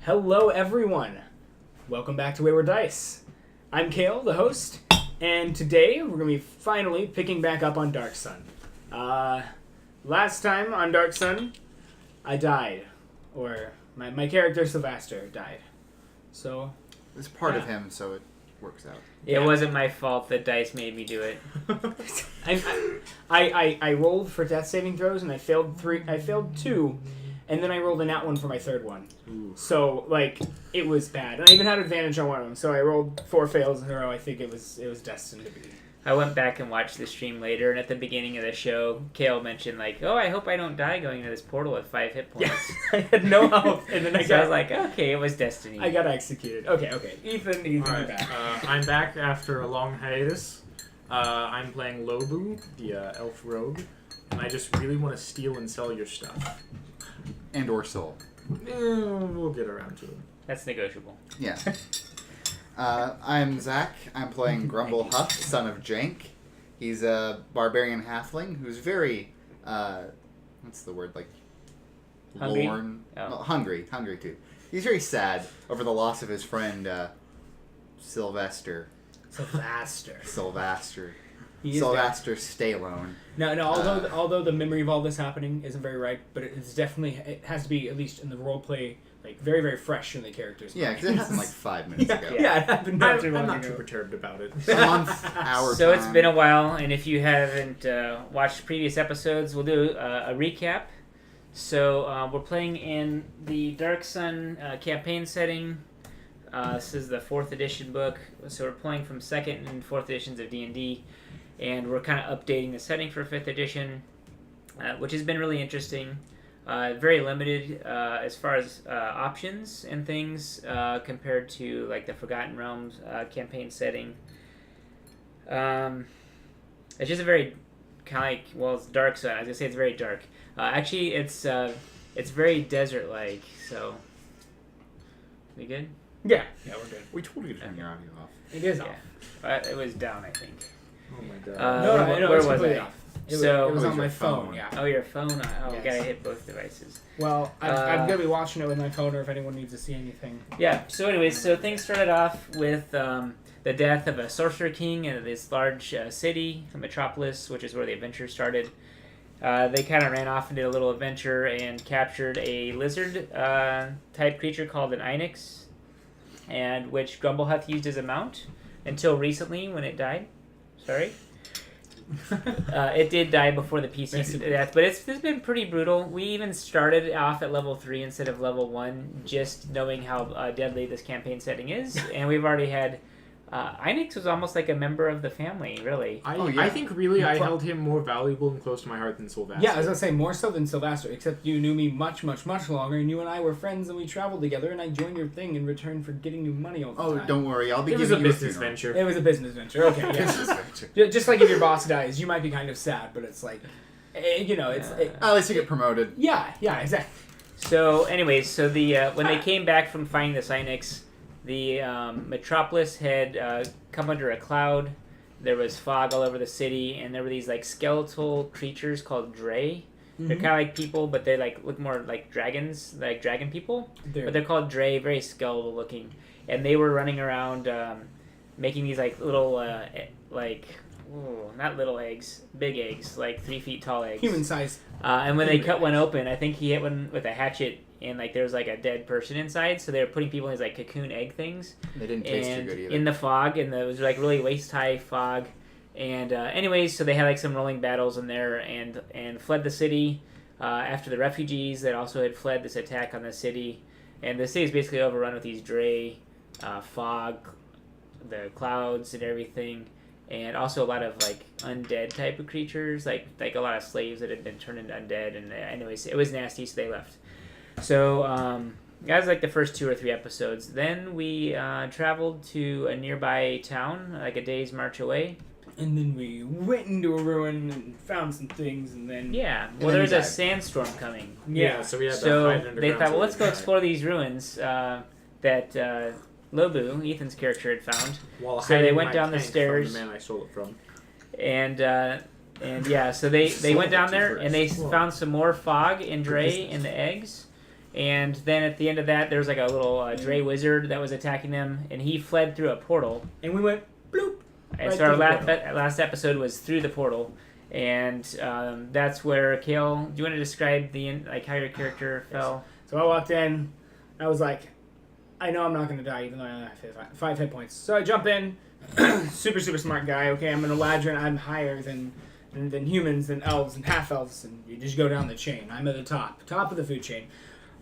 Hello, everyone. Welcome back to Wayward Dice. I'm Kale, the host, and today we're going to be finally picking back up on Dark Sun. Last time on Dark Sun, I died, or my character Sylvester died. So it's part of him, so it works out. It wasn't my fault that dice made me do it. I rolled for death saving throws and I failed 3. I failed 2, and then I rolled a nat 1 for my third one. Ooh. So it was bad, and I even had advantage on one of them. So I rolled 4 fails in a row. I think it was destined to be. I went back and watched the stream later, and at the beginning of the show, Kale mentioned oh, I hope I don't die going into this portal with 5 hit points. Yeah, I had no health, and then I was like, okay, it was destiny. I got executed. Okay. Ethan, you're Alright, back. I'm back after a long hiatus. I'm playing Lobu, the elf rogue, and I just really want to steal and sell your stuff. And or soul. We'll get around to it. That's negotiable. Yeah. I'm Zach. I'm playing Grumble Huff, son of Jank. He's a barbarian halfling who's very, what's the word, Hungry? lorn? Oh. Well, hungry too. He's very sad over the loss of his friend, Sylvester. He is Sylvester Stallone. No. Although the memory of all this happening isn't very right, but it has to be, at least in the role play, very, very fresh in the character's Yeah, mind. because it happened 5 minutes ago. Yeah, it happened not too long I'm not ago. too perturbed about it. A month, hour So time. it's been a while, and if you haven't watched previous episodes, we'll do a recap. So we're playing in the Dark Sun campaign setting. This is the 4th edition book, so we're playing from 2nd and 4th editions of D&D, and we're kind of updating the setting for 5th edition, which has been really interesting. Very limited as far as options and things compared to the Forgotten Realms campaign setting. It's just a very it's Dark Sun. I was gonna say it's very dark. Actually, it's very desert-like. So, we good? Yeah, we're good. We told you to turn your audio off. It is Yeah. off. It was down, I think. Oh my god. No, where it's was completely I? off. It So- was It on was my your phone. phone. Yeah. Oh, your phone? Oh, Yes. gotta hit both devices. Well, I'm gonna be watching it with my phone, or if anyone needs to see anything. Yeah, so anyways, things started off with the death of a sorcerer king in this large city, a metropolis, which is where the adventure started. They kind of ran off and did a little adventure and captured a lizard type creature called an Onyx, and which Grumblehuth used as a mount until recently when it died. Sorry. It did die before the PC death, but it's been pretty brutal. We even started off at level 3 instead of level 1, just knowing how deadly this campaign setting is, and we've already had... Onyx was almost like a member of the family, really. I think really I held him more valuable and close to my heart than Sylvester. Yeah, I was gonna say more so than Sylvester, except you knew me much, much, much longer, and you and I were friends, and we traveled together, and I joined your thing in return for getting you money all the time. Oh, don't worry. I'll be It was giving a you business funeral. venture. It was a business venture. Okay, yeah. Business venture. Just like if your boss dies, you might be kind of sad, but it's At least you get promoted. yeah, exactly. So, anyways, when they came back from finding this Onyx, the metropolis had come under a cloud. There was fog all over the city, and there were these skeletal creatures called Dray. They're kind of like people, but they look more like dragons, like dragon people. But they're called Dray, very skeletal looking, and they were running around making these little not little eggs, big eggs, 3 feet tall eggs. Human size. And when they cut one open, I think he hit one with a hatchet, and there was a dead person inside. So they were putting people in these cocoon egg things. They didn't taste too And good either. in the fog, and it was really waist high fog. And anyways, so they had some rolling battles in there, and fled the city after the refugees that also had fled this attack on the city. And the city is basically overrun with these Dray, fog, the clouds and everything. And also a lot of undead type of creatures, like a lot of slaves that had been turned into undead. And anyways, it was nasty, so they left. So that was the first 2 or 3 episodes. Then we traveled to a nearby town, a day's march away. And then we went into a ruin and found some things, and then... Yeah, And well, then there's he a died. sandstorm coming. Yeah, so we had to So hide underground. they thought, well, let's go so explore these ruins that Lobu, Ethan's character, had found. While So they hiding went my down the tank stairs. from the man I stole it from. And yeah, so they went down there and they Well, found some more fog and Dray in the eggs. And then at the end of that, there was like a little Dre wizard that was attacking them, and he fled through a portal. And we went bloop. And Right so our through the portal. last episode was through the portal, and that's where Kale. Do you want to describe how your character fell? So I walked in. I was like, I know I'm not going to die, even though I only have 5 hit points. So I jump in. Super smart guy. Okay, I'm an Eladrin. I'm higher than humans, than elves, and half elves, and you just go down the chain. I'm at the top of the food chain.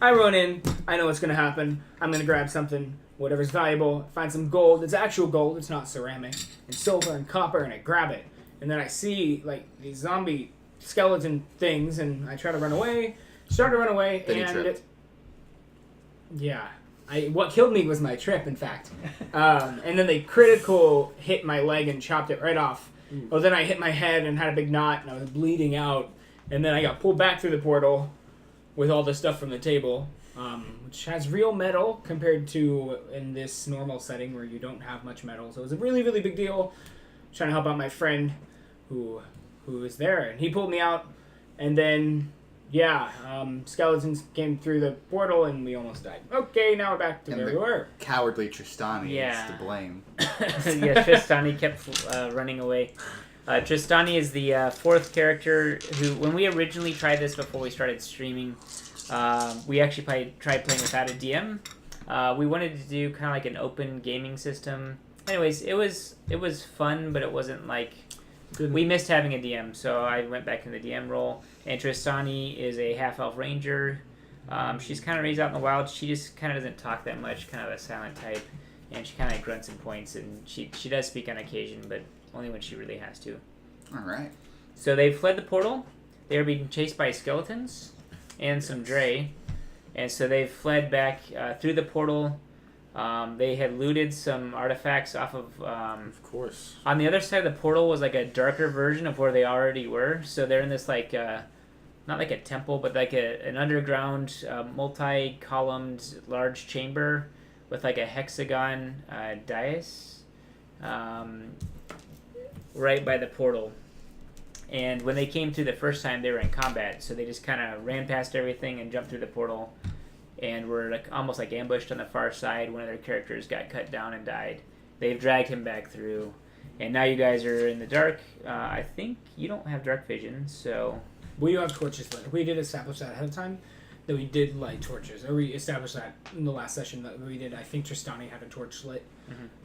I run in. I know what's going to happen. I'm going to grab something, whatever's valuable, find some gold. It's actual gold. It's not ceramic. And silver and copper, and I grab it. And then I see, like, these zombie skeleton things, and I try to run away. Start to run away, Then you and... tripped. Yeah. What killed me was my trip, in fact. And then they critical hit my leg and chopped it right off. Oh, then I hit my head and had a big knot, and I was bleeding out. And then I got pulled back through the portal with all the stuff from the table, which has real metal compared to in this normal setting where you don't have much metal. So it was a really, really big deal. Trying to help out my friend who was there, and he pulled me out. And then, yeah, skeletons came through the portal, and we almost died. Okay, now we're back to And where the- we were. Cowardly Tristani Yeah. is to blame. Yeah, Tristani kept running away. Tristani is the fourth character who, when we originally tried this before we started streaming, we actually tried playing without a DM. We wanted to do kind of like an open gaming system. Anyways, it was fun, but it wasn't like... We missed having a DM, so I went back in the DM role. And Tristani is a half-elf ranger. She's kind of raised out in the wild. She just kind of doesn't talk that much, kind of a silent type. And she kind of grunts and points, and she does speak on occasion, but only when she really has to. All right. So they fled the portal. They were being chased by skeletons and some Dre. And so they fled back through the portal. They had looted some artifacts off of... Of course. On the other side of the portal was like a darker version of where they already were. So they're in this like... not like a temple, but like an underground, multi-columned large chamber with like a hexagon dais right by the portal. And when they came through the first time, they were in combat, so they just kind of ran past everything and jumped through the portal, and were like almost like ambushed on the far side. One of their characters got cut down and died. They've dragged him back through, and now you guys are in the dark. I think you don't have dark vision, so... We do have torches lit. We did establish that ahead of time, that we did light torches. Or we established that in the last session that we did. I think Tristani had a torch lit.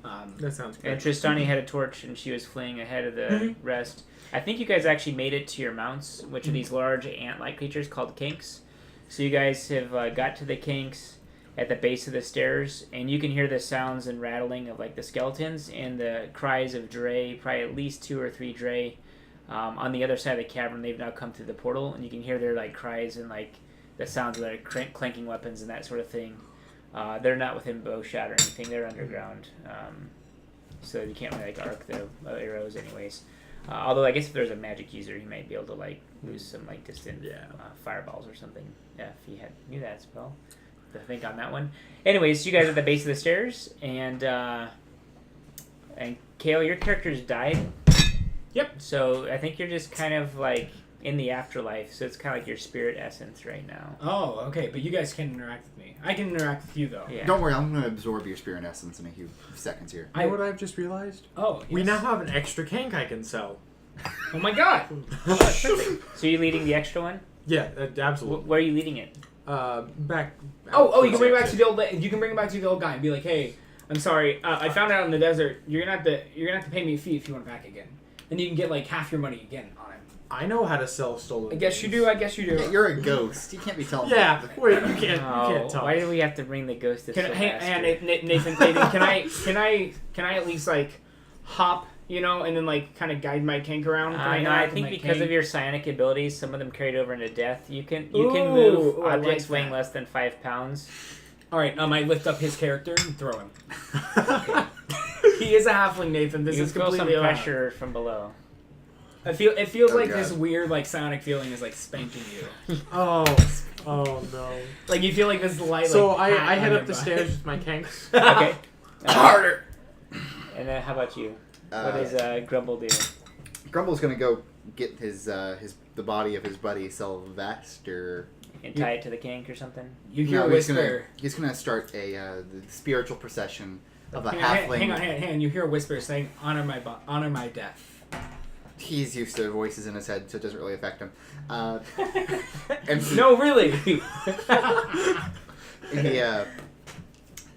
That sounds good. And Tristani had a torch, and she was fleeing ahead of the rest. I think you guys actually made it to your mounts, which are these large ant-like creatures called kinks. So you guys have got to the kinks at the base of the stairs, and you can hear the sounds and rattling of like the skeletons and the cries of Dre, probably at least 2 or 3 Dre. On the other side of the cavern, they've now come through the portal, and you can hear their like cries and like the sounds of their clanking weapons and that sort of thing. They're not within bow shot or anything. They're underground, so you can't really like arc the arrows, anyways. Although I guess if there's a magic user, he might be able to like lose some like distant fireballs or something. Yeah, if he knew that spell. To think on that one. Anyways, you guys are at the base of the stairs, and Kale, your character's died. Yep. So I think you're just kind of like in the afterlife. So it's kind of like your spirit essence right now. Oh, okay. But you guys can interact with me. I can interact with you, though. Yeah. Don't worry, I'm going to absorb your spirit essence in a few seconds here. You know what I've just realized? Oh, yes. We now have an extra kank I can sell. Oh, my God. So you're leading the extra one? Yeah, absolutely. Where are you leading it? Back. Oh, you can bring it back to the old. You can bring it back to the old guy and be like, "Hey, I'm sorry. I found out in the desert. You're gonna have to pay me a fee if you want it back again. And you can get like half your money again on it." I know how to sell stolen. I guess you things. do. I guess you do. Yeah, you're a ghost. You can't be telling Yeah, me. wait, you can't tell. Why did we have to bring the ghost to Nathan, can I at least like hop, and then like kind of guide my kink around? I think because of your psionic abilities, some of them carried over into death. You can Ooh, move I objects like weighing that. less than 5 pounds. All right, I lift up his character and throw him. He is a halfling, Nathan. This You is feel some completely allowed. pressure from below. It feels Oh, like God. this weird like sonic feeling is like spanking you. Oh no. Like you feel like this light. So like, I pat head on up the your stairs with my kanks. butt. Okay. Harder! And then how about you? What Uh, does Grumble do? Grumble's going to go get the body of his buddy Sylvester and tie it to the kink or something? You hear a No, whisper. he's gonna start the spiritual procession of a Hang halfling. hang on. You hear a whisper saying, honor my death. He's used to voices in his head, so it doesn't really affect him. And No, really.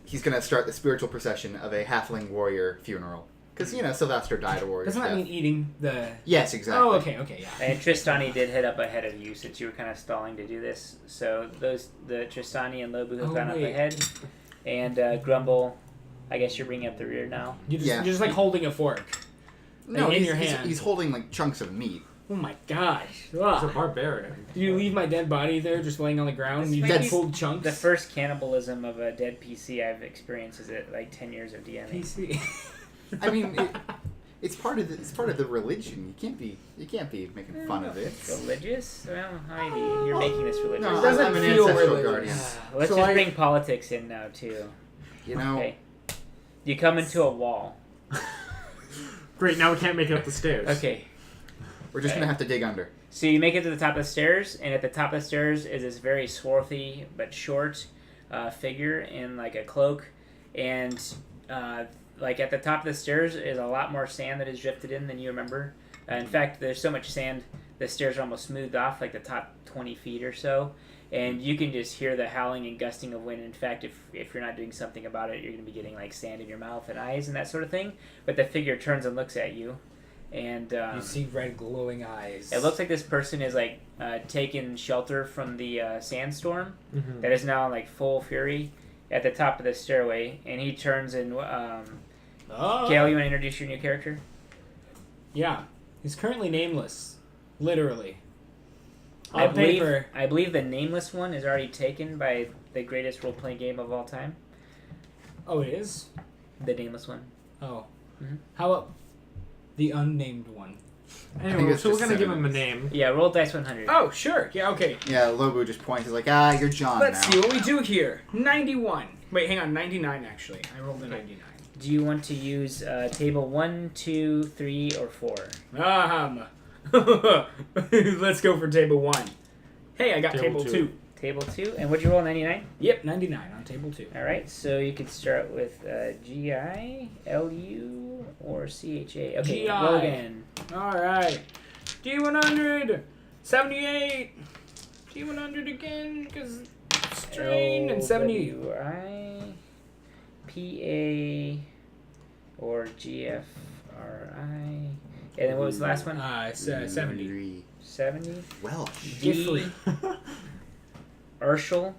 he's gonna start the spiritual procession of a halfling warrior funeral. Because, Sylvester died a warrior's Doesn't that death. mean eating the... Yes, exactly. Oh, okay, yeah. And Tristani did head up ahead of you since you were kind of stalling to do this. So the Tristani and Lobu have Oh, gone up wait. ahead. And Grumble, I guess you're bringing up the rear now. You're Yeah. just like holding a fork. No, in he's, your he's- hand. he's holding, like, chunks of meat. Oh my gosh. He's a Ugh. barbarian. Do you leave my dead body there just laying on the ground? This You might dead be pulled chunks? The first cannibalism of a dead PC I've experienced is at like 10 years of DMing. PC. I mean, it's part of the religion. You can't be making fun of it. Religious? Well, Heidi, you're making this religious. No, It doesn't I'm an feel ancestral religious. guardian. Let's So just I- bring politics in now, too. Okay. You come into a wall. Great, now we can't make it up the stairs. Okay. We're just gonna have to dig under. So you make it to the top of the stairs, and at the top of the stairs is this very swarthy but short figure in like a cloak, and like at the top of the stairs is a lot more sand that is drifted in than you remember. In fact, there's so much sand, the stairs are almost smoothed off, like the top 20 feet or so, and you can just hear the howling and gusting of wind. In fact, if you're not doing something about it, you're going to be getting like sand in your mouth and eyes and that sort of thing. But the figure turns and looks at you. And You see red glowing eyes. it looks like this person is like taken shelter from the sandstorm Mm-hmm. that is now like full fury at the top of the stairway. And he turns and Oh. Kale, you want to introduce your new character? Yeah. He's currently nameless. Literally. I On paper. believe the nameless one is already taken by the greatest role playing game of all time. Oh, it is? The nameless one. Oh. Mhm. How about the unnamed one? think Anyway, it's so we're just gonna give him a synonyms. name. Yeah, roll dice 100. Oh, sure. Yeah, okay. Yeah, Lobu just points. He's like, you're John Let's now. see what we do here. 91. Wait, hang on. 99, actually. I rolled a 99. Do you want to use table 1, 2, 3, or 4? Let's go for table 1. Hey, I got Table table two. 2. Table 2. And what'd you roll, 99? Yep, 99 on table 2. Alright, so you could start with G-I, L-U, or C-H-A. Okay, GI. roll again. Alright. D100. 78. D100 again, because strain and 70. L-W-I, P-A, or G-F-R-I. And then what was the last one? It's 70. 70? Welsh. Giffrey. Urshel,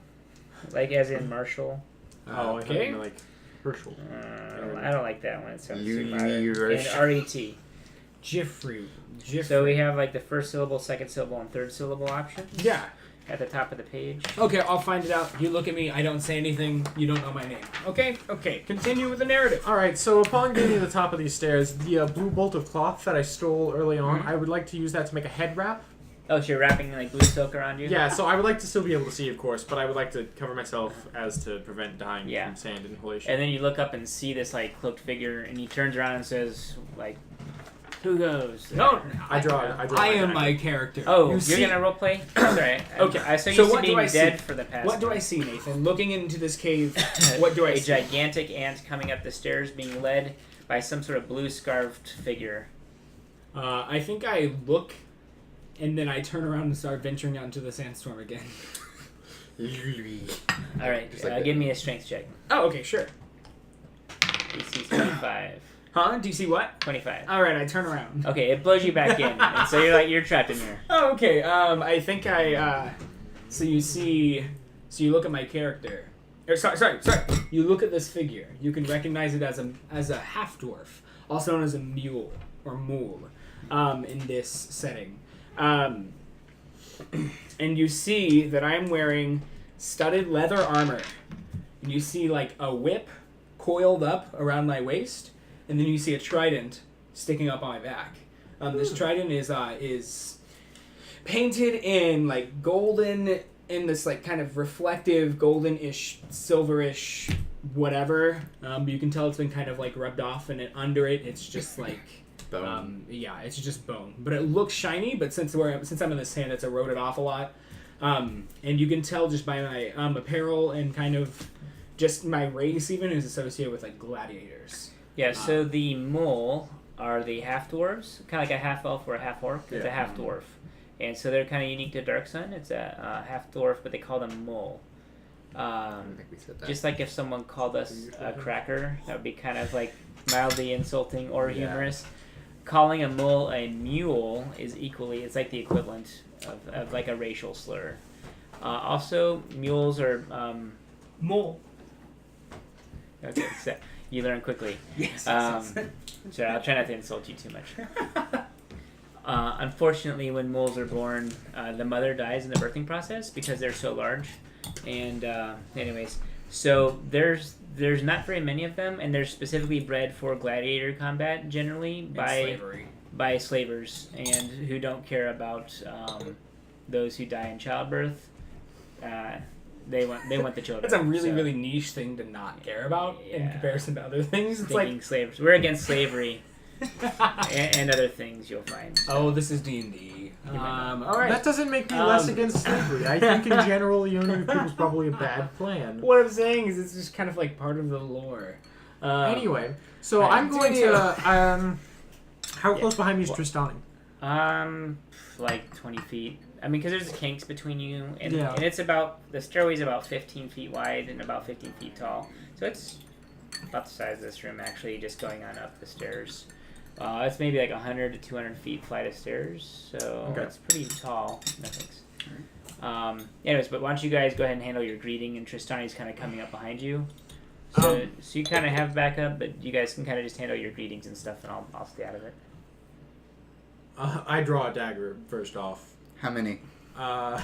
like as in Marshall. Oh, Okay. okay. Like Herschel. I don't like that one. It sounds too You- modern. you- And R-E-T. Giffrey. So we have like the first syllable, second syllable, and third syllable option Yeah. at the top of the page. Okay, I'll find it out. You look at me, I don't say anything, you don't know my name. Okay? Okay, continue with the narrative. All right, so upon getting to the top of these stairs, the blue bolt of cloth that I stole early on, Mhm. I would like to use that to make a head wrap. Oh, so you're wrapping like blue silk around you? Yeah, so I would like to still be able to see, of course, but I would like to cover myself as to prevent dying Yeah. from sand inhalation. And then you look up and see this like cloaked figure, and he turns around and says, like, "Who goes?" No, I draw I am dagger. my character. Oh, You you're see- gonna roleplay? Sorry. Okay, I saw you so what do being I see? dead for the past. What do I see, Nathan? Looking into this cave, what do I A see? gigantic ant coming up the stairs, being led by some sort of blue scarfed figure. I think I look, and then I turn around and start venturing out into the sandstorm again. All right, Just like that. give me a strength check. Oh, okay, sure. DC 25. Huh? DC what? 25. Alright, I turn around. Okay, it blows you back in, and so you're trapped in here. Oh, okay. I think so you look at my character. Sorry. You look at this figure. You can recognize it as a half dwarf, also known as a mule or mule, in this setting. And you see that I'm wearing studded leather armor. And you see like a whip coiled up around my waist, and then you see a trident sticking up on my back. This trident is painted in like golden, in this like kind of reflective golden-ish, silverish, whatever. You can tell it's been kind of like rubbed off, and under it, it's just like Bone. yeah, it's just bone. But it looks shiny. But since I'm in the sand, it's eroded off a lot. And you can tell just by my apparel and kind of just my race even is associated with like gladiators. Yeah, so the mole are the half dwarves, kind of like a half elf or a half orc. It's a Yeah. half dwarf, and so they're kind of unique to Dark Sun. It's a half dwarf, but they call them mole. I think we said that. Just like if someone called us a cracker, that would be kind of like mildly insulting or Yeah. humorous. Calling a mole a mule is equally, it's like the equivalent of like a racial slur. Also, mules are, Mole. okay, so you learn quickly. Yes. So I'll try not to insult you too much. Unfortunately, when moles are born, the mother dies in the birthing process because they're so large. And anyways, so there's not very many of them, and they're specifically bred for gladiator combat generally by slavers and who don't care about those who die in childbirth. They want the children. That's a really so, really niche thing to not care about in Yeah. comparison to other things. It's thinking slavers. We're against slavery like, and other things you'll find. oh, this is D&D. All right. That doesn't make me less Um, against slavery. I think in general, owning people is probably a bad plan. What I'm saying is it's just kind of like part of the lore. Anyway, so Right, I'm going do to. How close behind me is Tristani? Like 20 feet. I mean, because there's kinks between you, and, Yeah. and it's about, the stairway's about 15 feet wide and about 15 feet tall. So it's about the size of this room, actually, just going on up the stairs. It's maybe like 100 to 200 feet flight of stairs, so Okay. it's pretty tall. No thanks. Anyways, but why don't you guys go ahead and handle your greeting, and Tristani's kind of coming up behind you. So you kind of have backup, but you guys can kind of just handle your greetings and stuff, and I'll stay out of it. I draw a dagger first off. How many? There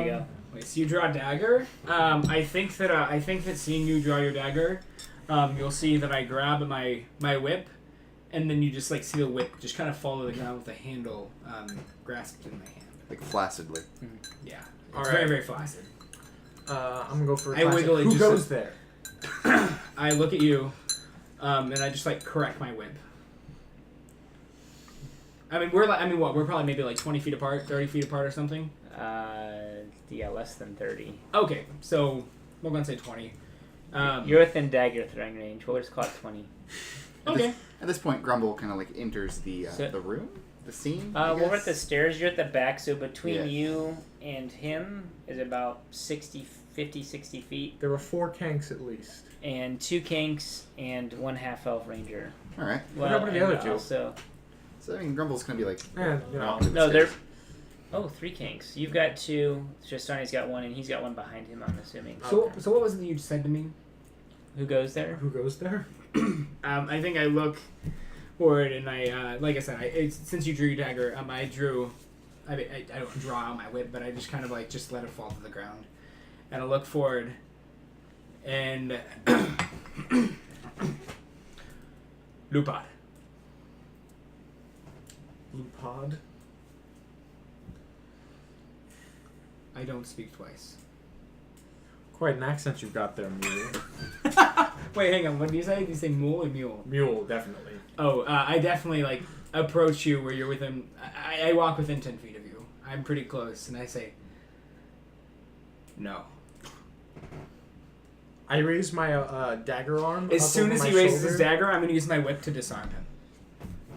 you go. Wait, so you draw a dagger? I think that seeing you draw your dagger, you'll see that I grab my whip, and then you just like see the whip just kind of fall to the ground with the handle grasped in my hand. Like flaccidly. Yeah, it's All very right. very flaccid. I'm gonna go for a I classic. wiggle it Who just goes so- there? I look at you, and I just like correct my whip. I mean, we're probably maybe like 20 feet apart, 30 feet apart or something. Yeah, less than 30. Okay, so we're gonna say 20. You're within dagger throwing range. We'll just call it 20. Okay. At this point, Grumble kind of like enters the So- room, the scene. I We're at guess? the stairs. You're at the back, so between Yeah. you and him is about 60 feet. There were 4 kanks at least. And 2 kinks and 1 half-elf ranger. All right. What happened to the and other two? Also, So I mean, Grumble's gonna be like. And, you know, walking to the no, they're... stairs. Oh, 3 kinks. You've got 2. Tristani's got 1, and he's got 1 behind him, I'm assuming. So what was it that you said to me? Who goes there? who goes there? I think I look forward and I, like I said, since you drew your dagger, I don't draw out my whip, but I just kind of like just let it fall to the ground, and I look forward, and Lupad. Lupad. I don't speak twice. Quite an accent you've got there, Mule. Wait, hang on. What did you say? Did you say mule or mule? Mule, definitely. Oh, I definitely like approach you where you're within. I walk within 10 feet of you. I'm pretty close, and I say, "No." I raise my dagger arm. As up soon over as my he raises shoulder. his dagger, I'm going to use my whip to disarm him.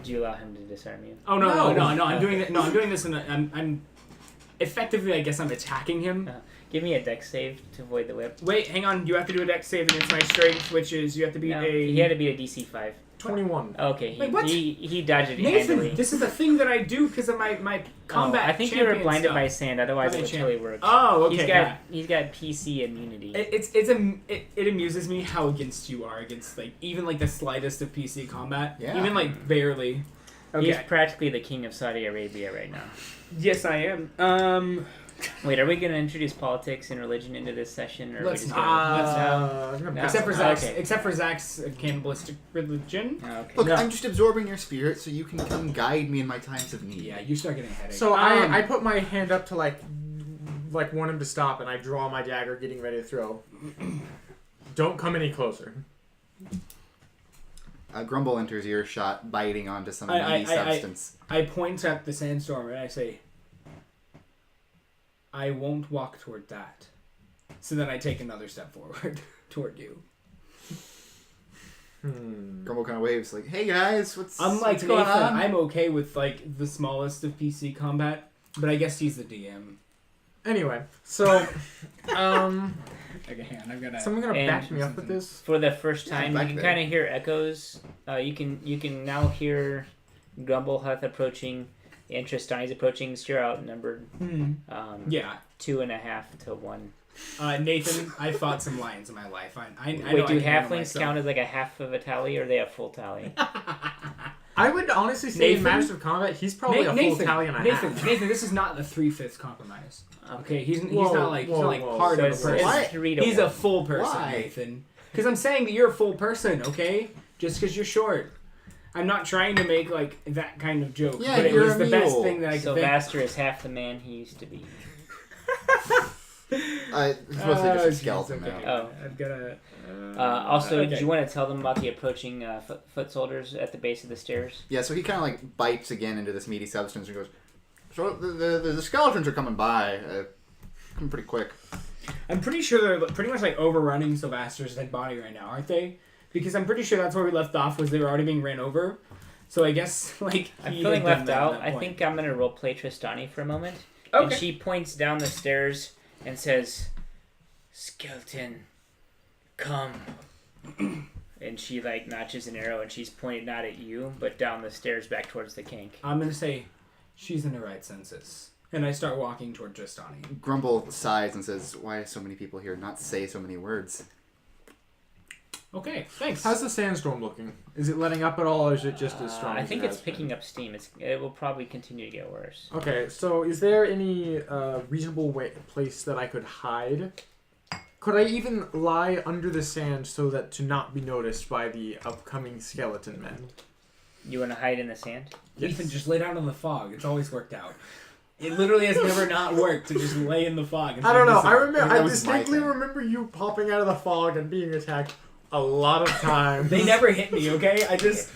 Do you allow him to disarm you? Oh no! I'm doing Okay. it. No, I'm doing this. I'm effectively. I guess I'm attacking him. Give me a dex save to avoid the whip. Wait, hang on. You have to do a dex save against my strength, which is you have to beat No, a. he had to beat a DC 5. 21. Okay, Wait, what? he dodged it Nathan, handily. this is a thing that I do because of my combat. I think you were champion blinded stuff. by sand, otherwise it Okay, would totally work. Oh, okay. He's got PC immunity. It amuses me how against you are against like even like the slightest of PC combat. Yeah. Even like barely. He's Okay. practically the king of Saudi Arabia right now. Yes, I am. Wait, are we going to introduce politics and religion into this session, or are we Let's just not. going Let's No. except for Oh, Zach's, okay. except for Zach's cannibalistic religion. Okay. Look, No. I'm just absorbing your spirit so you can come guide me in my times of need. Yeah, you start getting a headache. So I put my hand up to like want him to stop, and I draw my dagger, getting ready to throw. Don't come any closer. Grumble enters earshot, biting onto some I- meaty I- substance. I point at the sandstorm and I say, I won't walk toward that. So then I take another step forward toward you. Grumble kind of waves like, "Hey guys, what's Unlike what's going Nathan, on?" I'm okay with like the smallest of PC combat, but I guess he's the DM. Anyway, so Okay, hang on, I've got someone gonna And- back me up with this? For the first time, you back can there. kind of hear echoes. You can now hear Grumble Huth approaching, and Tristani's approaching. So you're outnumbered. Yeah. 2.5 to 1. Nathan, I fought some lions in my life. I know Wait, I do can handle halflings myself. count as like a half of a tally, or are they a full tally? I would honestly say Nathan? in matters of combat, he's probably a full tally and a half. Nathan, this is not the 3/5 compromise. Okay, he's Whoa, not like whoa, he's not whoa. like part So of it's, a person. What? it's 3 to He's 1. a full person, Why? Nathan. Because I'm saying that you're a full person, okay? Just because you're short. I'm not trying to make like that kind of joke, Yeah, but it you're was a the best mule. thing that I could think. Sylvester is half the man he used to be. It's mostly just a skeleton okay. now. Oh. I've got a. Also, okay. did you want to tell them about the approaching foot soldiers at the base of the stairs? Yeah, so he kind of like bites again into this meaty substance and goes, "So the skeletons are coming by, coming pretty quick." I'm pretty sure they're pretty much like overrunning Sylvester's dead body right now, aren't they? Because I'm pretty sure that's where we left off, was they were already being ran over. So I guess like I'm he feeling had done left that at out. that I point. think I'm gonna roleplay Tristani for a moment. And Okay. she points down the stairs and says, "Skeleton, come." And she like notches an arrow and she's pointed not at you, but down the stairs back towards the kink. I'm gonna say she's in her right senses, and I start walking toward Tristani. Grumble sighs and says, "Why are so many people here not say so many words?" Okay, thanks. How's the sandstorm looking? Is it letting up at all, or is it just as strong? I as think it it's has been? picking up steam. It will probably continue to get worse. Okay, so is there any reasonable place that I could hide? Could I even lie under the sand so that to not be noticed by the upcoming skeleton men? You want to hide in the sand? Ethan, just lay down in the fog. It's always worked out. It literally has never not worked to just lay in the fog. And I don't know. think I this is- remember. that I was my distinctly thing. remember you popping out of the fog and being attacked a lot of times. They never hit me, okay? I just...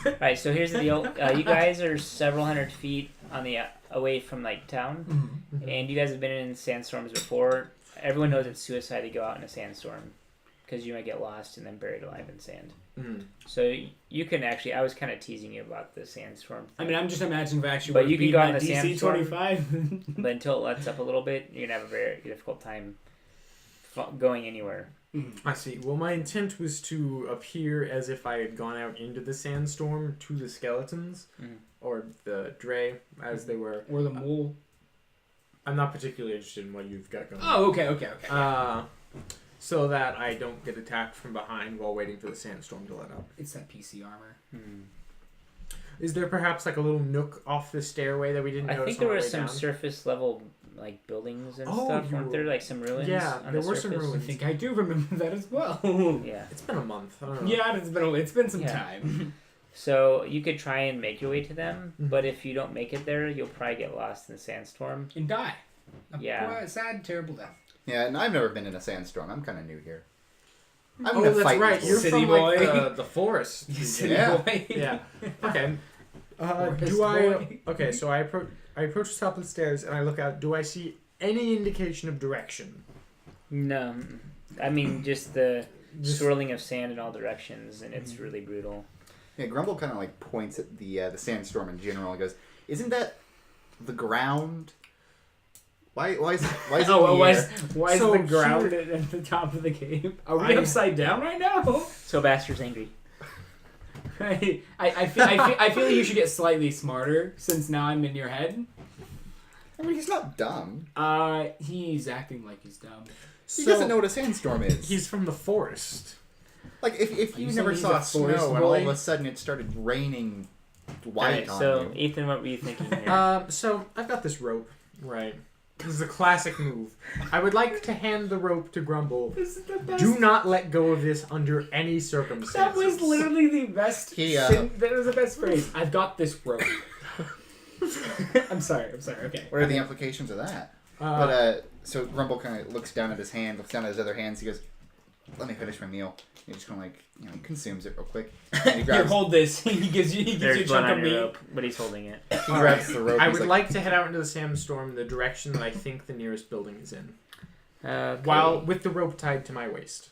Alright, so here's the deal. You guys are several hundred feet on the away from like town, and you guys have been in sandstorms before. Everyone knows it's suicide to go out in a sandstorm because you might get lost and then buried alive in sand. Mm. So you can actually. I was kind of teasing you about the sandstorm. I mean, I'm just imagining if I actually But would you can beat go on that the DC sandstorm. 25. But until it lets up a little bit, you're gonna have a very difficult time going anywhere. I see. Well, my intent was to appear as if I had gone out into the sandstorm to the skeletons, or the Dre, as they were. Or the mole. I'm not particularly interested in what you've got going. Oh, okay. So that I don't get attacked from behind while waiting for the sandstorm to let up. It's that PC armor. Is there perhaps like a little nook off the stairway that we didn't I notice think there on our was way some down? surface level like buildings and Oh, stuff. you Weren't there like some ruins? Yeah, on there the were some surface? I ruins. think I do remember that as well. Yeah. It's been a month. I don't know. Yeah, it's been some Yeah. time. So you could try and make your way to them, Mhm. but if you don't make it there, you'll probably get lost in the sandstorm. And die. Yeah. A sad, terrible death. Yeah, and I've never been in a sandstorm. I'm kind of new here. I'm Oh, gonna that's fight right. these You're wolves. City from boy. like the forest. City Yeah. boy. Yeah. Okay. Forest Do I? boy. Okay, so I approach the top of the stairs and I look out. Do I see any indication of direction? No, I mean just the Just- swirling of sand in all directions, and it's really brutal. Yeah, Grumble kind of like points at the sandstorm in general and goes, "Isn't that the ground? Why is it Oh, in well, the why air?" is, why is So the ground here- at the top of the cave? Are we I- upside down right now? So Bastar's angry. I feel like you should get slightly smarter since now I'm in your head. I mean, he's not dumb. He's acting like he's dumb. He doesn't know what a sandstorm is. He's from the forest. Like, if Are you you never saying he's saw a forest snow and all of boy? a sudden it started raining white Alright, on so you. Ethan, what were you thinking here? So I've got this rope. Right. This is a classic move. I would like to hand the rope to Grumble. This is the best. Do not let go of this under any circumstances. That was literally the best. He, that was the best phrase. I've got this rope. I'm sorry. Okay. What are the implications of that? So Grumble kind of looks down at his hand, looks down at his other hands. He goes, let me finish my meal. He just kind of like, he consumes it real quick. And he Here, grabs, hold this. He gives you There's a blood chunk of on meat. your rope, but he's holding it. he grabs the rope. I he's would like to head out into the sandstorm in the direction that I think the nearest building is in, while with the rope tied to my waist.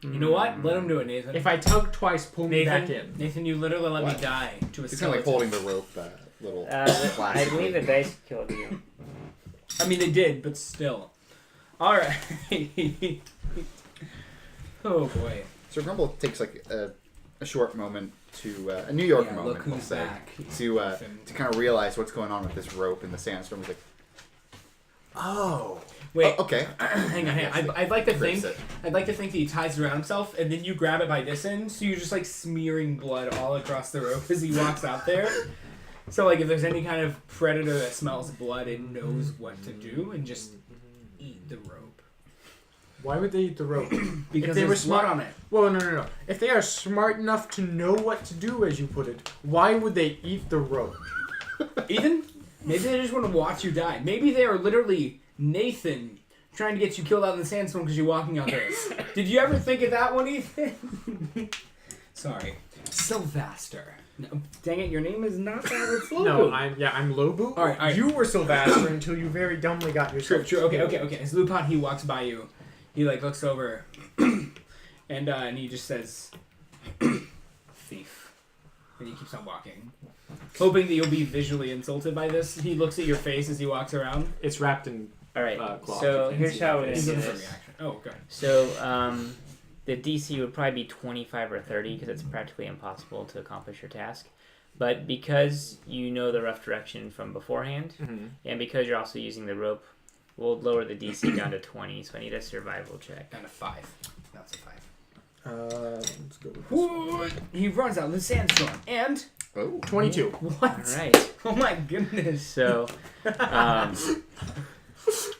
You know what? Let him do it, Nathan. If I tug twice, pull me back in. Nathan, you literally let me What? die to a He's kind of like skeleton. holding the rope, little I plastic. believe the dice killed you. I mean, they did, but still. All right. Oh boy. So Grumble takes like a short moment to a New York Yeah, moment, look we'll who's say, back. to kind of realize what's going on with this rope in the sandstorm. He's like, Oh. Wait. oh, okay. Hang on. I'd like to Grips think. it. I'd like to think that he ties it around himself, and then you grab it by this end, so you're just like smearing blood all across the rope as he walks out there. So like, if there's any kind of predator that smells blood, it knows what to do and just eat the rope. Why would they eat the rope? Because they were there's blood smart- on it. Well, no. If they are smart enough to know what to do, as you put it, why would they eat the rope? Ethan, maybe they just want to watch you die. Maybe they are literally Nathan trying to get you killed out in the sandstorm because you're walking out there. Did you ever think of that one, Ethan? Sorry. Sylvester. No, dang it, your name is not that. It's Lobu. No, I'm Lobu. All right. You were Sylvester until you very dumbly got yourself. True. Okay. As Lupin, he walks by you. He like looks over, and he just says, "Thief," and he keeps on walking, hoping that you'll be visually insulted by this. He looks at your face as he walks around. It's wrapped in. All right. Cloth. So You can here's see how it. we're gonna He's do looking for a this. reaction. Oh, good. So the DC would probably be 25 or 30 because it's practically impossible to accomplish your task. But because you know the rough direction from beforehand, and because you're also using the rope, we'll lower the DC down to 20. So I need a survival check. Down to 5. That's a 5. Let's go with this one. He runs out in the sandstorm, and 22. what? All right. Oh my goodness. So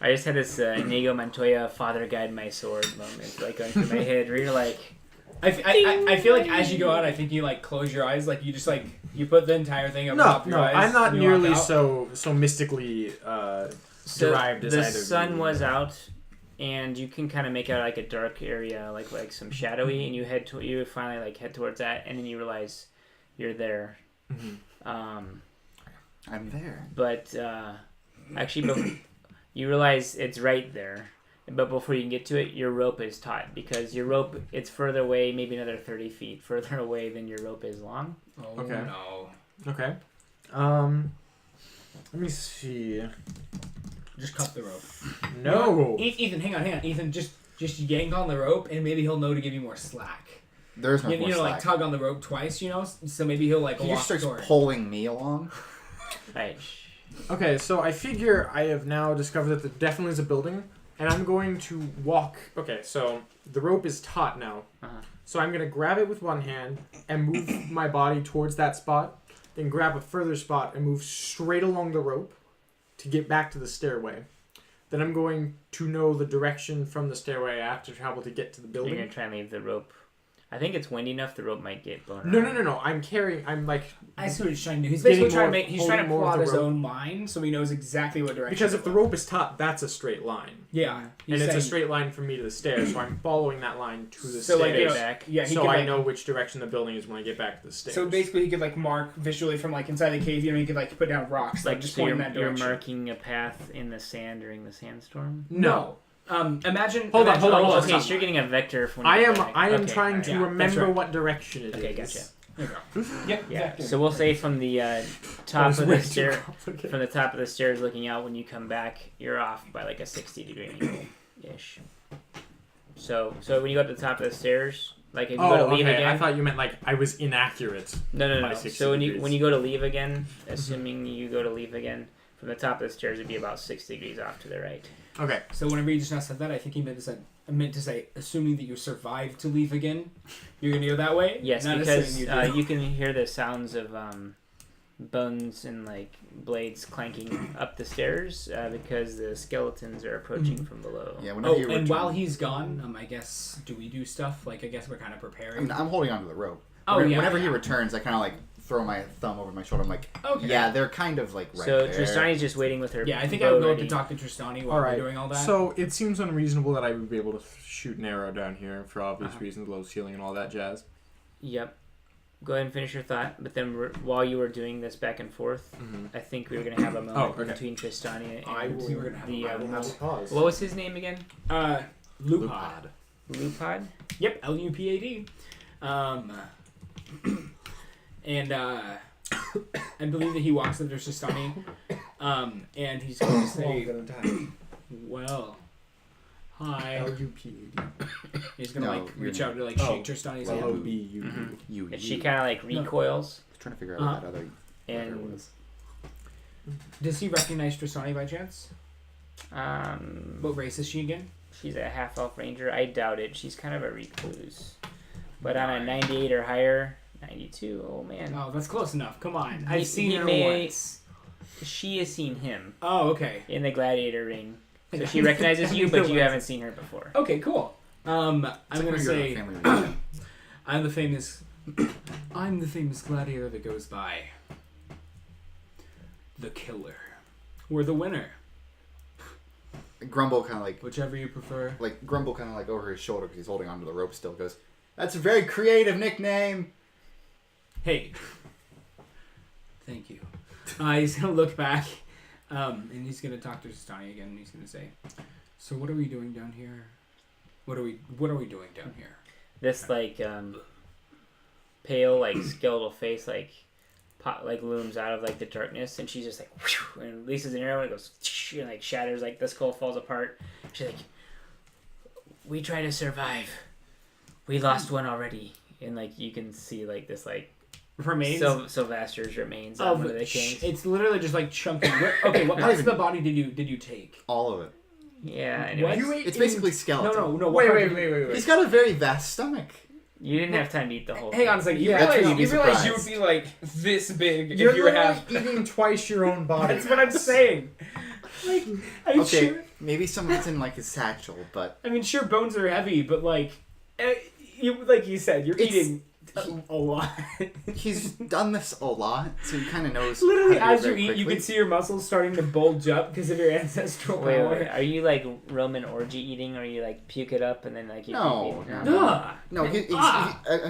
I just had this Inigo Montoya Father Guide My Sword moment like going through my head where you're like, I feel like as you go out, I think you like close your eyes, like you just like you put the entire thing up top your eyes. I'm not and you walk nearly out. so mystically so derived as the either. sun was out, and you can kind of make out like a dark area, like some shadowy, and you finally like head towards that, and then you realize you're there. I'm there. But actually, you realize it's right there. But before you can get to it, your rope is taut because your rope it's further away, maybe another 30 feet further away than your rope is long. Oh Okay. no. Okay. Let me see. Just cut the rope. No. Ethan, hang on. Ethan, just yank on the rope, and maybe he'll know to give you more slack. There's no You more know, slack. like tug on the rope twice, you know. So maybe he'll like He walk just starts toward. pulling me along. Right. Okay, so I figure I have now discovered that there definitely is a building, and I'm going to walk. Okay, so the rope is taut now. So I'm going to grab it with one hand and move my body towards that spot, then grab a further spot and move straight along the rope to get back to the stairway. Then I'm going to know the direction from the stairway I have to travel to get to the You're building. gonna try and leave the rope. I think it's windy enough. The rope might get blown. No. around. I'm like... I see what he's trying to do. He's Getting basically more- trying to he's trying to holding more of plot the his rope. own line, so he knows exactly what direction. Because to if the go. rope is taut, that's a straight line. Yeah, he's And it's a saying- straight line from me to the stairs, so I'm following that line to the So, like, stairs. you know, back. Yeah, he so could, I like, know which direction the building is when I get back to the stairs. So basically, he could like mark visually from like inside the cave. You know, he could like put down rocks, like just so point in you're, that you're direction. marking a path in the sand during the sandstorm. No. Imagine. Hold on, imagine- hold on. Okay, so you're getting a vector from. I am back. I am Okay, trying alright. to Yeah, that's remember right. what direction it is. Okay, gotcha. There you go. Yep. Yeah. Vector. So we'll say from the top That of was the way too stair, complicated. from the top of the stairs looking out. When you come back, you're off by like a 60-degree angle, ish. So when you go up to the top of the stairs, like if you go to Oh, leave okay. again. I thought you meant like I was inaccurate. No. by 60 So when degrees. you go to leave again, assuming you go to leave again, from the top of the stairs, it'd be about 60 degrees off to the right. Okay. So whenever you just now said that, I think he meant to say, assuming that you survived to leave again, you're gonna go that way. Yes, Not because assuming you do. you can hear the sounds of bones and like blades clanking up the stairs because the skeletons are approaching from below. Yeah, whenever Oh, you and return, while he's gone, I guess do we do stuff like I guess we're kind of I preparing. mean, I'm holding onto the rope. Oh, yeah, Whenever he yeah. returns, I kind of like throw my thumb over my shoulder. I'm like, Okay. yeah, they're kind of like right So there. Tristani's just waiting with her. Yeah, I think bow I would go up ready. to talk to Tristani while All we're right. doing all that. So it seems unreasonable that I would be able to shoot an arrow down here for obvious Uh-huh. reasons, low ceiling and all that jazz. Yep. Go ahead and finish your thought. But then while you were doing this back and forth, I think we were gonna have a moment okay. between Tristani and I will- we were gonna have the a moment. pause. what was his name again? Lupad. Lupad. Yep, Lupad. And I believe that he walks up to Tristani, and he's going to say, gonna die. "Well, hi." Lupad. He's gonna No, like reach you out to like shake Tristani's hand. L-O-B-U-D. Mhm. You. And she kind of like recoils, I was trying to figure out what that other letter and was. Does he recognize Tristani by chance? What race is she again? she's a half elf ranger. I doubt it. She's kind of a recluse. But on a 98 or higher, 92. Oh man, Oh, that's close enough. Come on, He- I've seen he her may- once. she has seen him Oh, okay. in the gladiator ring, so she recognizes you, but you haven't seen her before. Okay, cool. I'm It's like gonna when you're at a say family reunion. I'm the famous gladiator that goes by. The killer, or the winner, Grumble kind of like whichever you prefer. Grumble kind of like over his shoulder because he's holding onto the rope still. Goes, that's a very creative nickname. Hey, thank you. He's gonna look back, and he's gonna talk to Tristani again. And he's gonna say, "So what are we doing down here? What are we doing down here?" This like pale like skeletal face like looms out of like the darkness, and she's just like whew, and releases an arrow and it goes and like shatters, like the skull falls apart. She's like, we try to survive, we lost one already, and like you can see like this like Remains. Sylvester's remains Oh, on one of the kings. it's literally just like chunky. Okay, what parts of the body did you take? All of it. Yeah, anyways, You It's basically skeleton. No. Wait. He's got a very vast stomach. you didn't have time to eat the whole Hang on a second. You Yeah, that's realize, where you'd you be realize you would surprised. be like this big You're if you were literally half. eating twice your own body. That's what I'm saying. Like, I'm Okay, sure. maybe some of it's in like his satchel, but I mean, sure, bones are heavy, but like you said, you're It's- eating a lot. he's done this a lot, so he kind of knows. Literally, how to as do you it very eat, you quickly. can see your muscles starting to bulge up because of your ancestral Wait, power. are you like Roman orgy eating, or you like puke it up and then like you No, puke it? no. Duh. No,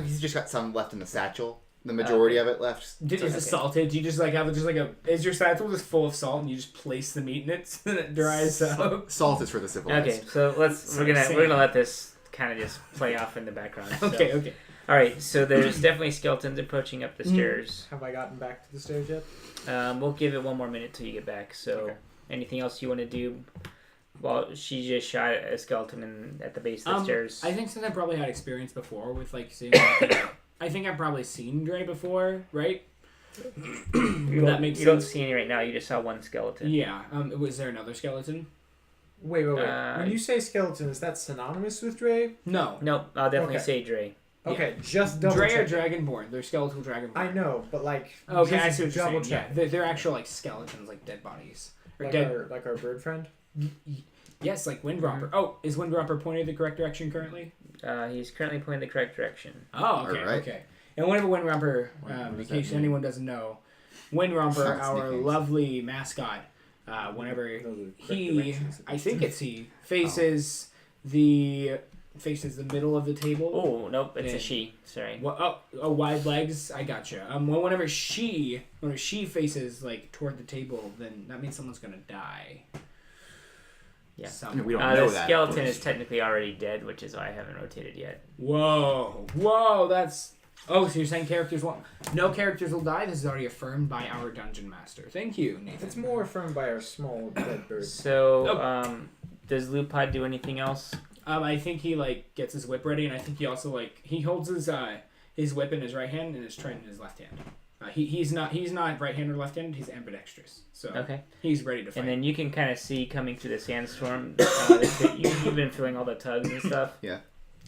he's just got some left in the satchel. The majority of it left. Is it Okay. salted? Do you just like have just like a? Is your satchel just full of salt and you just place the meat in it so that it dries out? Salt is for the civilized. Okay, so we're gonna let this kind of just play off in the background. So. Okay. All right, so there's definitely skeletons approaching up the stairs. Have I gotten back to the stairs yet? We'll give it one more minute till you get back. So, Okay. anything else you want to do? Well, she just shot a skeleton at the base of the stairs. I think since I probably had experience before with like seeing, I think I've probably seen Dre before, right? That makes you don't sense. see any right now. You just saw one skeleton. Yeah. Was there another skeleton? Wait. Uh, When you say skeleton, is that synonymous with Dre? No. Nope, I'll definitely Okay. say Dre. Okay, just double Dre are check. dragonborn. They're skeletal dragonborn. I know, but like. Okay, I just see what you're double saying. check. Yeah, they're actual like skeletons, like dead bodies or Like dead. our bird friend. Yes, like Windromper. Oh, is Windromper pointing the correct direction currently? He's currently pointing the correct direction. Oh, okay, Alright. okay. And whenever Windromper, What in does that case mean? anyone doesn't know, Windromper, Sounds our nicknames. lovely mascot, whenever Those are correct he, directions. I think it's he, faces the middle of the table. Oh, nope, it's Yeah. a she. Sorry. Wide legs. I gotcha. Whenever she faces like toward the table, then that means someone's gonna die. Yeah. I mean, we don't know The that. of skeleton course. is technically already dead, which is why I haven't rotated yet. Whoa, that's. Oh, so you're saying characters won't? No characters will die. This is already affirmed by our dungeon master. Thank you, Nathan. It's more affirmed by our small dead bird. So, does Lupad do anything else? I think he like gets his whip ready, and I think he also like he holds his whip in his right hand and his trident in his left hand. He's not right handed or left handed. He's ambidextrous, so Okay. he's ready to fight. And then you can kind of see coming through the sandstorm. You've been feeling all the tugs and stuff. Yeah.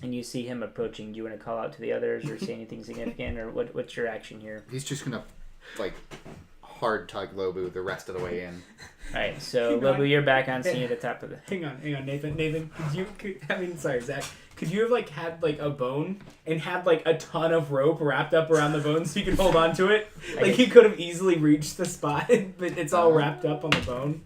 And you see him approaching. Do you want to call out to the others or say anything significant, or what's your action here? He's just gonna like hard tug Lobu the rest of the way in. All right, so Hang on. Lobu, you're back on scene at the top of the. Hang on, Nathan. Sorry, Zach. Could you have like had like a bone and had like a ton of rope wrapped up around the bone so you could hold on to it? Like you could have easily reached the spot, but it's all wrapped up on the bone.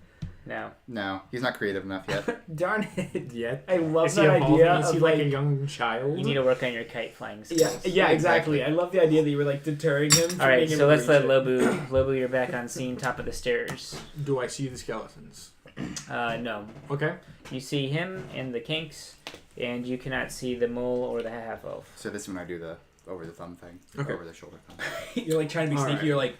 No. No, he's not creative enough yet. Darn it! Yet. I love Is he that evolving? idea Is he of like a young child? You need to work on your kite flying Yeah, skills. yeah, exactly. I love the idea that you were like deterring him. From All right, being able so to let's let reach it. Lobu, you're back on scene, top of the stairs. Do I see the skeletons? No. Okay. You see him and the kinks, and you cannot see the mole or the half elf. So this is when I do the over the thumb thing. Okay. Over the shoulder thumb. You're like trying to be All sneaky. right. You're like,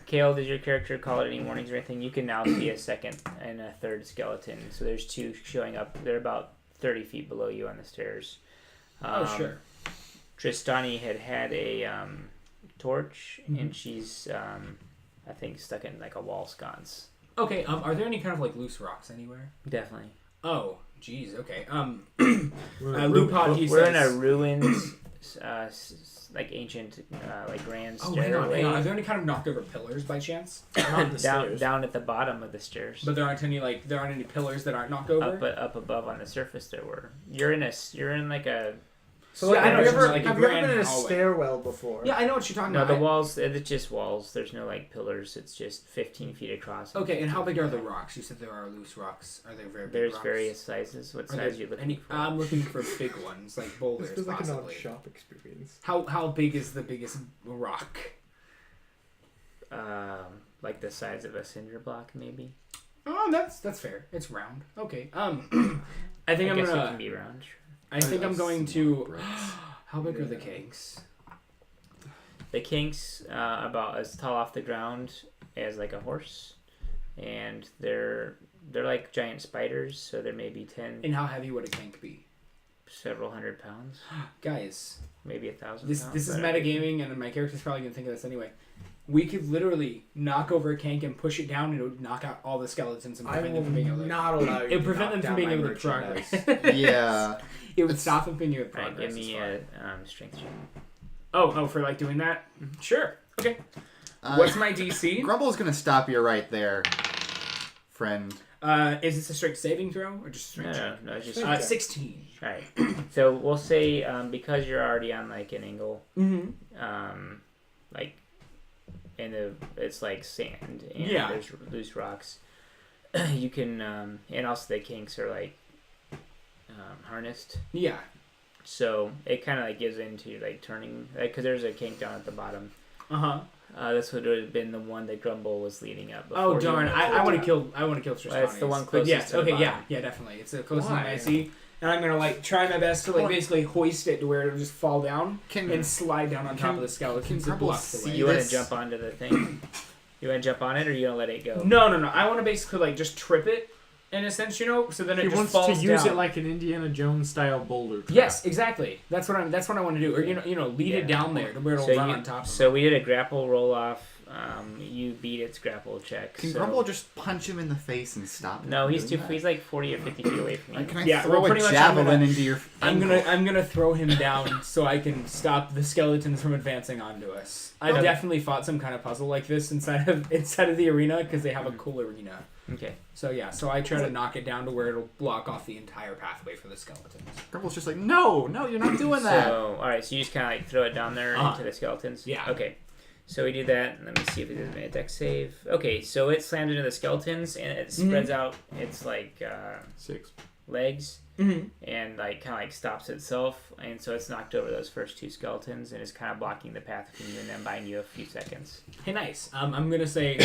Kale, did your character call it any warnings or anything? You can now see a second and a third skeleton. So there's two showing up. They're about 30 feet below you on the stairs. oh sure. Tristani had a torch, and she's, I think, stuck in like a wall sconce. Okay. Are there any kind of like loose rocks anywhere? Definitely. Oh, geez. Okay. We're- He We're in says, a ruined, like ancient, like grand Oh, hang on. stairway. Are there any kind of knocked over pillars by chance? not the down stairs. down at the bottom of the stairs. But there aren't any pillars that aren't knocked over. Up above on the surface there were. You're in like a So Yeah, I know have you it's ever, like a have you ever grand been in a hallway. stairwell before? Yeah, I know what you're talking no about. the walls. It's just walls. There's no like pillars. It's just 15 feet across. Okay, and how big are the rocks? You said there are loose rocks. Are they very big There's rocks? various sizes. What Are size there you looking any? for? I'm looking for big ones, like boulders, This feels like an odd possibly. shop experience. How big is the biggest rock? Like the size of a cinder block, maybe. Oh, that's fair. It's round. Okay. I think I I'm guess it gonna. can be round. I think I'm going Small to. bricks. How big are the cakes? The kinks about as tall off the ground as like a horse, and they're like giant spiders. So there may be 10, And how heavy would a cake be? several hundred pounds, Guys, maybe 1,000. this pounds. is I don't know. metagaming, and my character's probably gonna think of this anyway. We could literally knock over a kank and push it down, and it would knock out all the skeletons and I prevent will them from being able to. not allow you It would to prevent knock them from down being my able to merchandise. progress. Yeah. It would stop them being able to All right, progress. give me as a far. strength check. Oh, for like doing that? Sure. Okay. Uh, What's my DC? Grumble's gonna stop you right there, friend. Is this a straight saving throw or just a No, straight no, check? no, it's just. Okay. 16. All right. So we'll say because you're already on like an angle, Mm-hmm. like, and it's like sand and Yeah. there's loose rocks. You can, and also the kinks are like harnessed, Yeah. so it kind of like gives into like turning, because there's a kink down at the bottom. Uh-huh. This would have been the one that Grumble was leading up. Oh before you darn! went I to want the to kill. I want to kill Tristani. Well, it's the one But closest yes. to the Okay. Yeah. bottom. Yeah. Definitely. It's the closest one Why? I see, and I'm gonna like try my best to like basically hoist it to where it'll just fall down Can and slide down on top can- of the skeleton can to Grumble block the see way. You want to this- jump onto the thing? You want to jump on it, or you gonna let it go? No. I want to basically like just trip it in a sense, so then it He just wants falls to use down. it like an Indiana Jones style boulder trap. Yes, exactly. That's what I want to do. Or lead it Yeah. down there to where it'll So run on top of So it. we did a grapple roll off. You beat its grapple check. Can so... Grumble just punch him in the face and stop him? No, from he's doing too. that? He's like 40 or 50 feet away from you. Can I Yeah, throw well, a pretty much I'm javelin gonna- into your I'm ankle? gonna throw him down so I can stop the skeletons from advancing onto us. I've Okay. definitely fought some kind of puzzle like this inside of the arena because they have a cool arena. Okay. So yeah, so I try to knock it down to where it'll block off the entire pathway for the skeletons. Grumble's just like, no, you're not doing that. So all right, so you just kind of like throw it down there Uh-huh. into the skeletons. Yeah. Okay. So we do that. Let me see if it does a dex save. Okay, so it slams into the skeletons and it spreads out its like 6. legs Mm-hmm. and like kind of like stops itself, and so it's knocked over those first two skeletons and is kind of blocking the path between you and them, buying you a few seconds. Hey, nice. I'm gonna say,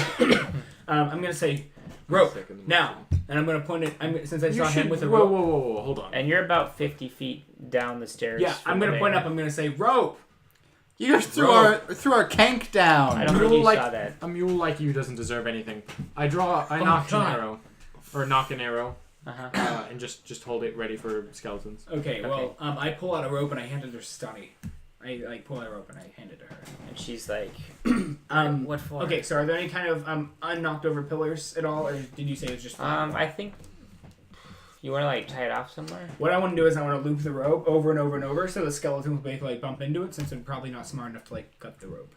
rope now, and I'm gonna point it. Since I saw him with a rope. Whoa, hold on. And you're about 50 feet down the stairs. Yeah, I'm from gonna there. point up. I'm gonna say rope. You just threw our kank down. I don't think Mule you like- saw that. A mule like you doesn't deserve anything. I knock an God. arrow. Or knock an arrow. Uh-huh. And just hold it ready for skeletons. Okay. Well, I pull out a rope and I hand it to Stunny. I like pull out a rope and I hand it to her. And she's like, What for? Okay, so are there any kind of unknocked over pillars at all, or did you say it was just flat? I think you want to like tie it off somewhere. What I want to do is I want to loop the rope over and over and over, so the skeleton will basically like bump into it, since they're probably not smart enough to like cut the rope.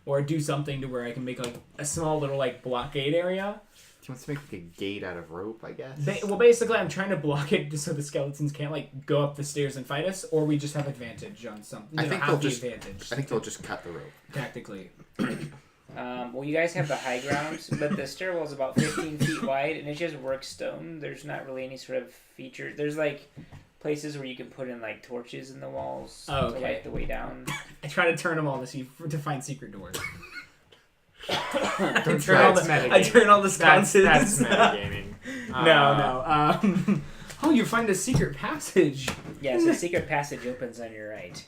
or do something to where I can make like a small little like blockade area. He wants to make like a gate out of rope, I guess. Well, basically, I'm trying to block it just so the skeletons can't like go up the stairs and fight us, or we just have advantage on something. I think have they'll the just. advantage. I think they'll just cut the rope. Tactically. Well, you guys have the high ground, but the stairwell is about 15 feet wide, and it's just work stone. There's not really any sort of feature. There's like places where you can put in like torches in the walls to light the way down. I try to turn them all to find secret doors. I That's turn all the sconces. That's metagaming. No. Oh, you find a secret passage. Yeah, so secret passage opens on your right.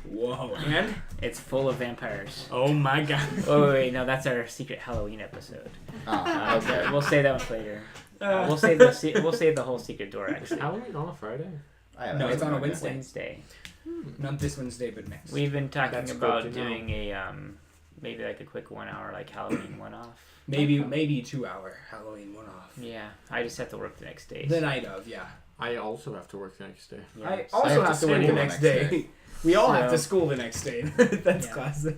Whoa, and It's full of vampires. oh my god. Oh wait, no, that's our secret Halloween episode. Oh, okay. We'll say that one later. We'll save the whole secret door Is actually. Halloween on a Friday? No, it's on a Wednesday. Wednesday. Wednesday. Not this Wednesday, but next. We've been talking That's about good to know. doing a maybe like a quick 1 hour like Halloween one-off. Maybe 2 hour Halloween one-off. Yeah, I just have to work the next day. The night of, yeah. I also have to work the next day. Yeah, I so- also have have to to work the school next the day. next We all have So- to school the next day. That's Yeah. classic.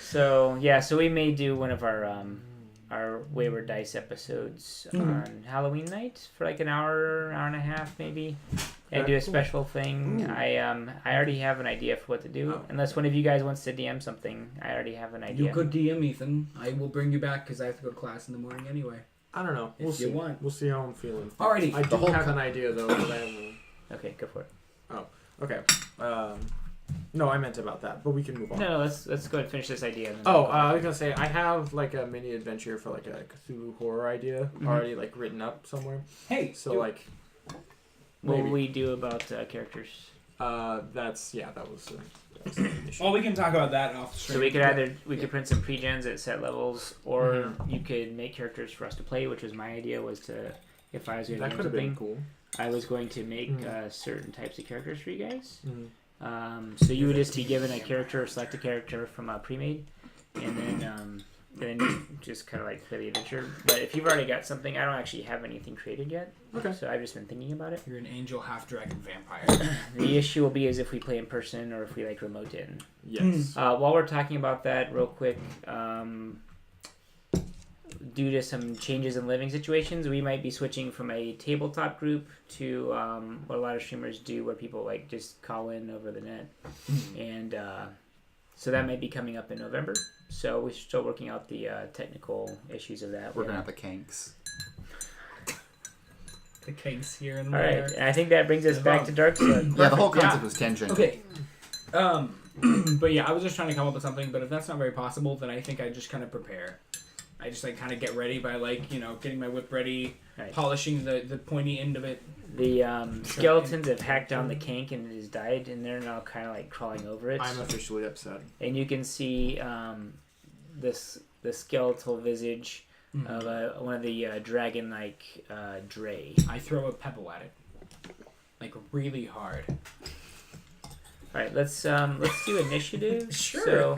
So yeah, so we may do one of our Wayward Dice episodes on Halloween night for like an hour and a half maybe, and Okay, do a cool. special thing. Ooh. I already have an idea for what to do. Oh. Unless one of you guys wants to DM something, I already have an idea. You could DM Ethan. I will bring you back because I have to go to class in the morning anyway. I don't know. If We'll you see. want. We'll see how I'm feeling. Alrighty. I do whole have an idea though, but I haven't. Okay, go for it. Okay. No, I meant about that, but we can move on. No, let's go ahead and finish this idea. And then Oh, we'll go. I was gonna say I have like a mini adventure for like a Cthulhu horror idea already like written up somewhere. Hey, So do- like, What will maybe. we do about characters? that was an issue. well, we can talk about that off stream. So we could print some pre-gens at set levels, or you could make characters for us to play, which was my idea. Was to if I was going to That do could have been something, cool. I was going to make certain types of characters for you guys. Mhm. So you would just be given a character or select a character from a pre-made, and then just kind of like play the adventure. But if you've already got something, I don't actually have anything created yet. Okay. So I've just been thinking about it. You're an angel, half dragon, vampire. The issue will be is if we play in person or if we like remote in. Yes. While we're talking about that, real quick, due to some changes in living situations, we might be switching from a tabletop group to what a lot of streamers do, where people like just call in over the net, and so that might be coming up in November. So we're still working out the technical issues of that. Working out the kinks. The kinks here and All right, there. and I think that brings us back to Dark Blood. Yeah, the whole Perfect, concept yeah. was tangential. Okay. But yeah, I was just trying to come up with something. But if that's not very possible, then I think I just kind of prepare. I just like kind of get ready by like getting my whip ready, Right. polishing the pointy end of it. The skeletons have hacked down the kink and it has died, and they're now kind of like crawling over it. I'm officially upset. And you can see the skeletal visage of one of the dragon-like Dre. I throw a pebble at it, like really hard. All right, let's do initiative. Sure.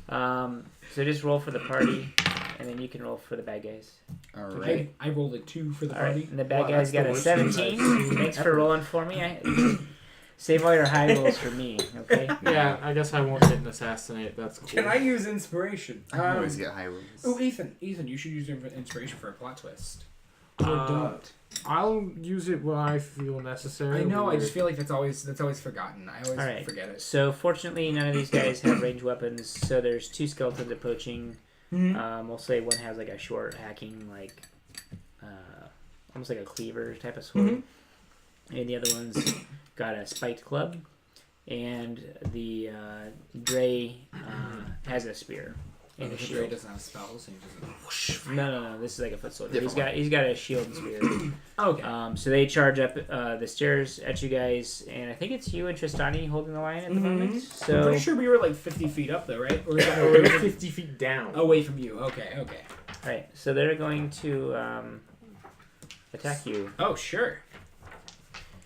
So just roll for the party, and then you can roll for the bad guys. All right. Okay, I rolled a 2 for the All right, party. and the bad Wow, guys that's got the a worst 17. I've seen Thanks for ever. rolling for me. Save all your high rolls for me, okay? Yeah, I guess I won't hit an assassinate. That's cool. Can I use inspiration? I always get high rolls. Oh, Ethan, you should use inspiration for a plot twist. Or Uh, don't. I'll use it when I feel necessary. I know. I just feel like that's always forgotten. I always All right. forget it. So fortunately, none of these guys have ranged weapons. So there's 2 skeletons approaching. We'll say one has like a short hacking, like almost like a cleaver type of sword, and the other one's got a spiked club, and the Dre has a spear and a Dre shield. doesn't have spells. And he doesn't. Whoosh. No. This is like a foot soldier. Different He's got a shield and spear. Okay. So they charge up the stairs at you guys, and I think it's you and Tristani holding the line at the moment. I'm So pretty sure we were like 50 feet up though, right? Or is that We're 50 feet down. away from you? Okay. right, so they're going to attack you. Oh, sure.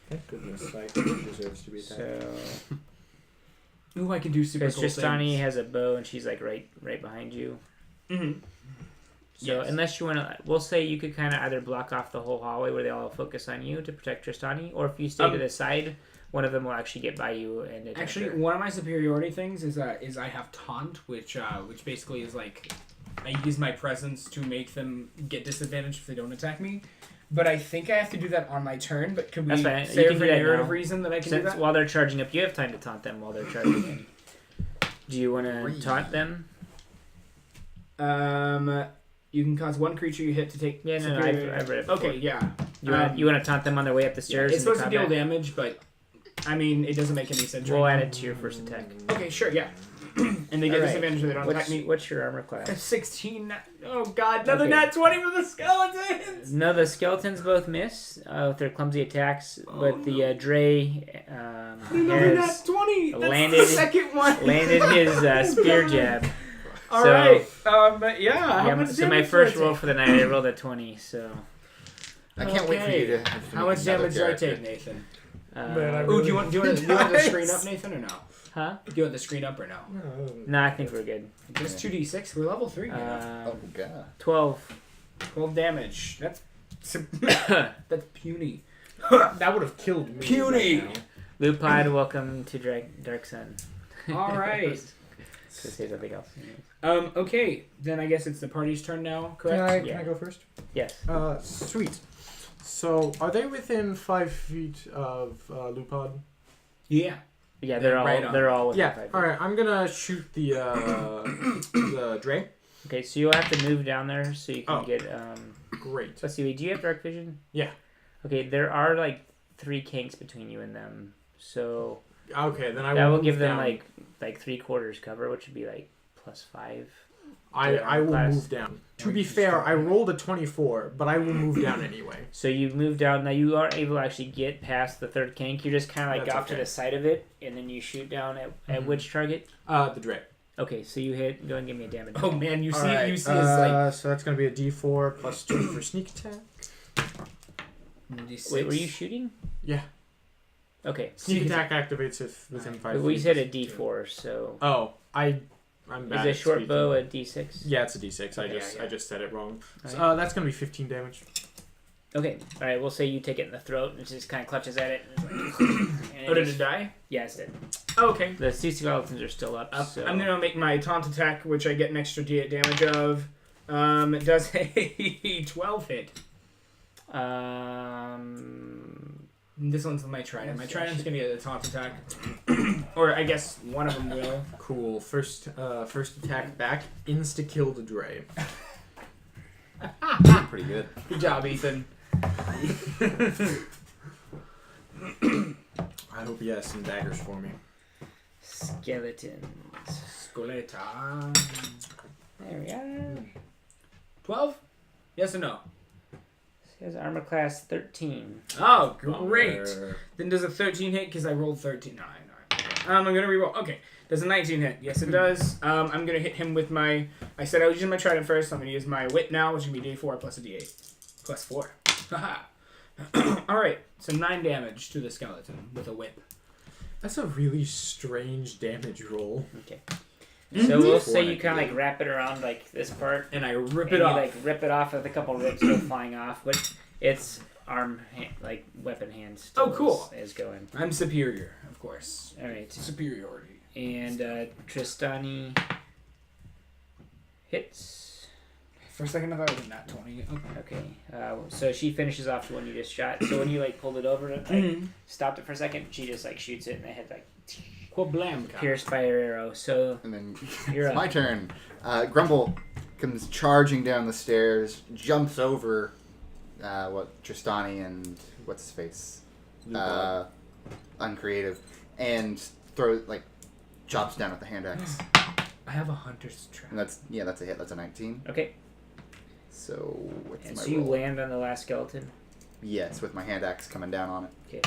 Thank goodness, I deserves to be attacked. So Ooh, I can do super because cool Tristani things. has a bow and she's like right behind you. Mm-hmm. So Yes. unless you want to, we'll say you could kind of either block off the whole hallway where they all focus on you to protect Tristani, or if you stay to the side, one of them will actually get by you and attack Actually, her. one of my superiority things is I have taunt, which basically is like I use my presence to make them get disadvantaged if they don't attack me. But I think I have to do that on my turn. But could we That's fine. say You can for do that narrative now. reason that I can do Since that? while they're charging up, you have time to taunt them while they're charging in. Do you want to taunt them? You can cause one creature you hit to take. Yeah, no, superior- I've read it before. Okay, yeah. You want to taunt them on their way up the stairs? It's into supposed to deal combat? damage, but I mean it doesn't make any sense. We'll right add now. it to your first attack. Okay, sure, yeah. And they get Alright. disadvantage if they don't attack me. What's your armor class? 16. Oh god, another Okay. nat 20 for the skeletons! No, the skeletons both miss with their clumsy attacks, but the Dre Another nat has 20! That's landed- the second one! landed his spear jab. Alright, how Yeah, much so my damage first do I roll take? for the night, I rolled a 20. So I can't wait for you to have to How make much another damage do I character. take, Nathan? I Ooh, do you want the screen Nice. up, Nathan, or no? huh? Do you want the screen up or no? No, I think we're good. Just 2d6. We're level 3. Oh god. 12. 12 damage. That's that's puny. That would have killed me. Puny. right Lupine, welcome to Dark Sun. All right. To say something else. Okay, then I guess it's the party's turn now, now. correct? Can I go first? Yes. Sweet. So, are they within 5 feet of Lupod? Yeah. Yeah, They're right on. they're all within Yeah. 5 feet. All right. I'm gonna shoot the the Dre. Okay, so you'll have to move down there so you can Oh. get. Great. Let's see. Do you have dark vision? Yeah. Okay, there are like 3 kinks between you and them, so Okay, then I that will move give them down. like 3/4 cover, which would be like +5. I will class. move down. To be fair, I rolled a 24, but I will move down anyway. So you move down. Now you are able to actually get past the 3rd kink. You're just kind of like That's off to okay. the side of it, and then you shoot down at which target? The Dre. Okay, so you hit. Go and give me a damage. Oh man, you see, Alright, you see his like. so that's gonna be a D4 plus 2 for sneak attack. D6. Wait, were you shooting? Yeah. Okay. Sneak attack activates if within 5 feet. We said a D4, so Oh, I'm bad. is a at short speaking. bow a D6? Yeah, it's a D6. Okay, yeah. I just said it wrong. Alright. So, that's gonna be 15 damage. Okay, all right. We'll say you take it in the throat, and it just kind of clutches at it. And Oh, did it die? Yeah, it's dead. Oh, okay. The sea skeletons are still up. So. I'm gonna make my taunt attack, which I get an extra D8 damage of. It does a 12 hit. This one's my trident. My trident's gonna get a taunt attack, or I guess one of them will. Cool. First attack back. Insta kill the Dre. Pretty good. Good job, Ethan. I hope he has some daggers for me. Skeletons. Skoleta. There we are. 12? Yes or no? He has armor class 13. Oh, great. Bummer. Then does a 13 hit because I rolled 13. No, I'm gonna reroll. Okay, does a 19 hit? Yes, it does. I'm gonna hit him with my. I said I was using my trident first. So I'm gonna use my whip now, which is gonna be D4 plus a D8 plus 4. Haha. All right, so 9 damage to the skeleton with a whip. That's a really strange damage roll. Okay. Mhm. So we'll Four say and you a kind of D8. like wrap it around like this part, And I rip and it you off. like rip it off with a couple ribs still flying off, but it's like weapon hand still Oh, cool. is going. I'm superior, of course. All right. Superiority. And Tristani hits. For a second, I thought it was not 20. Okay. Okay. So she finishes off the one you just shot. So when you like pulled it over, like, Mm-hmm. stopped it for a second, she just like shoots it in the head, like Quablamka. pierced by her arrow. So And then You're it's up. my turn. Grumble comes charging down the stairs, jumps over Tristani and what's his face, uncreative, and chops down with the hand axe. I have a hunter's trap. And that's a hit. That's a 19. okay. So what's And my so you roll? land on the last skeleton. Yes, with my hand axe coming down on it. Okay.